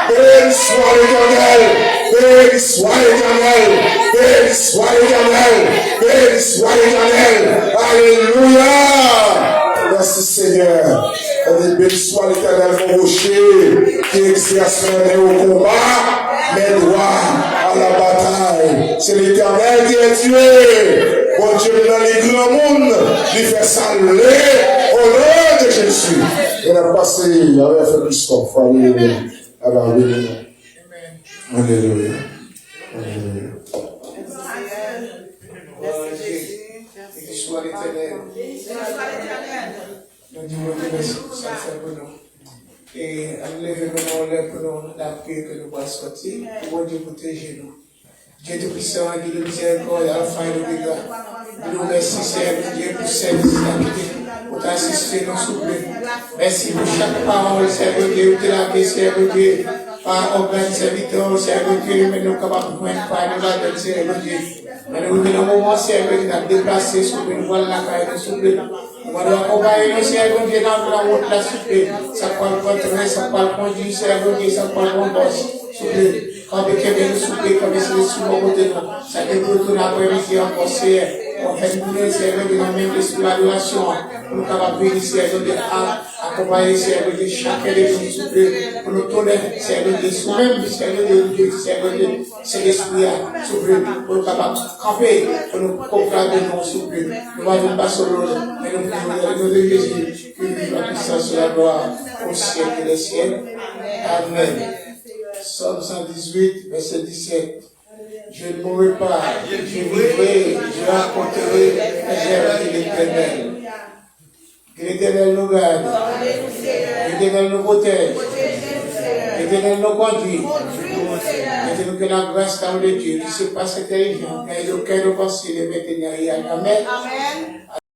Béni soit l'éternel, béni soit l'éternel, béni soit l'éternel, béni soit l'éternel, alléluia. Merci Seigneur, béni soit l'éternel mon rocher, qui exerce au combat, mais droit à la bataille. C'est l'éternel qui est tué. Bon Dieu, dans les grands mondes, il fait saluer au nom de Jésus. Il a passé avec un Christophe. Alléluia. Alléluia. Alléluia. Alléluia. Soit l'éternel. Et enlevez-nous le pour la paix que nous pouvons sortir, pour Dieu protéger nous. Dieu Tout-Puissant, Dieu de miséricorde, Alpha et l'Oméga. Nous remercions, Seigneur Dieu, pour cette activité, pour t'assister nous souple. Merci pour chaque parole, Seigneur Dieu, pour la paix, Seigneur Dieu, par organe serviteur, Seigneur Dieu, mais nous capables de prendre part de la donne, Seigneur Dieu. Mais nous venons au moment, Seigneur Dieu, de déplacer souple, nous voilà la caille de souple. Nous allons accompagner nous, Seigneur Dieu, dans la route, la souple. Ça parle contre, ça parle conduit, Seigneur Dieu, ça parle bon boss, souple. Quand il y a des soupers, comme c'est le soupir côté nous, ça débute tout l'après-midi en conseil. On fait une Seigneur de la même esprit d'adoration. Pour nous capables de Seigneur de accompagner Seigneur de chacun de nos soupers. Pour nous tolérer Seigneur de soi-même, Seigneur de Dieu, Seigneur de cet esprit soupir. Pour nous capables de camper, pour nous comprendre nos soupers. Nous n'avons pas solo, mais nous prions de Jésus, que vive la puissance et la gloire au siècle des siècles. Amen. Psaume 118, verset 17. Je ne mourrai pas, je vivrai, je raconterai les œuvres de l'Éternel. Que l'Éternel nous garde, que l'Éternel nous protège, que l'Éternel nous conduit. Mettez-nous que la grâce de Dieu, qui se passe intelligent, car il n'y a aucun offensé de maintenant et à jamais.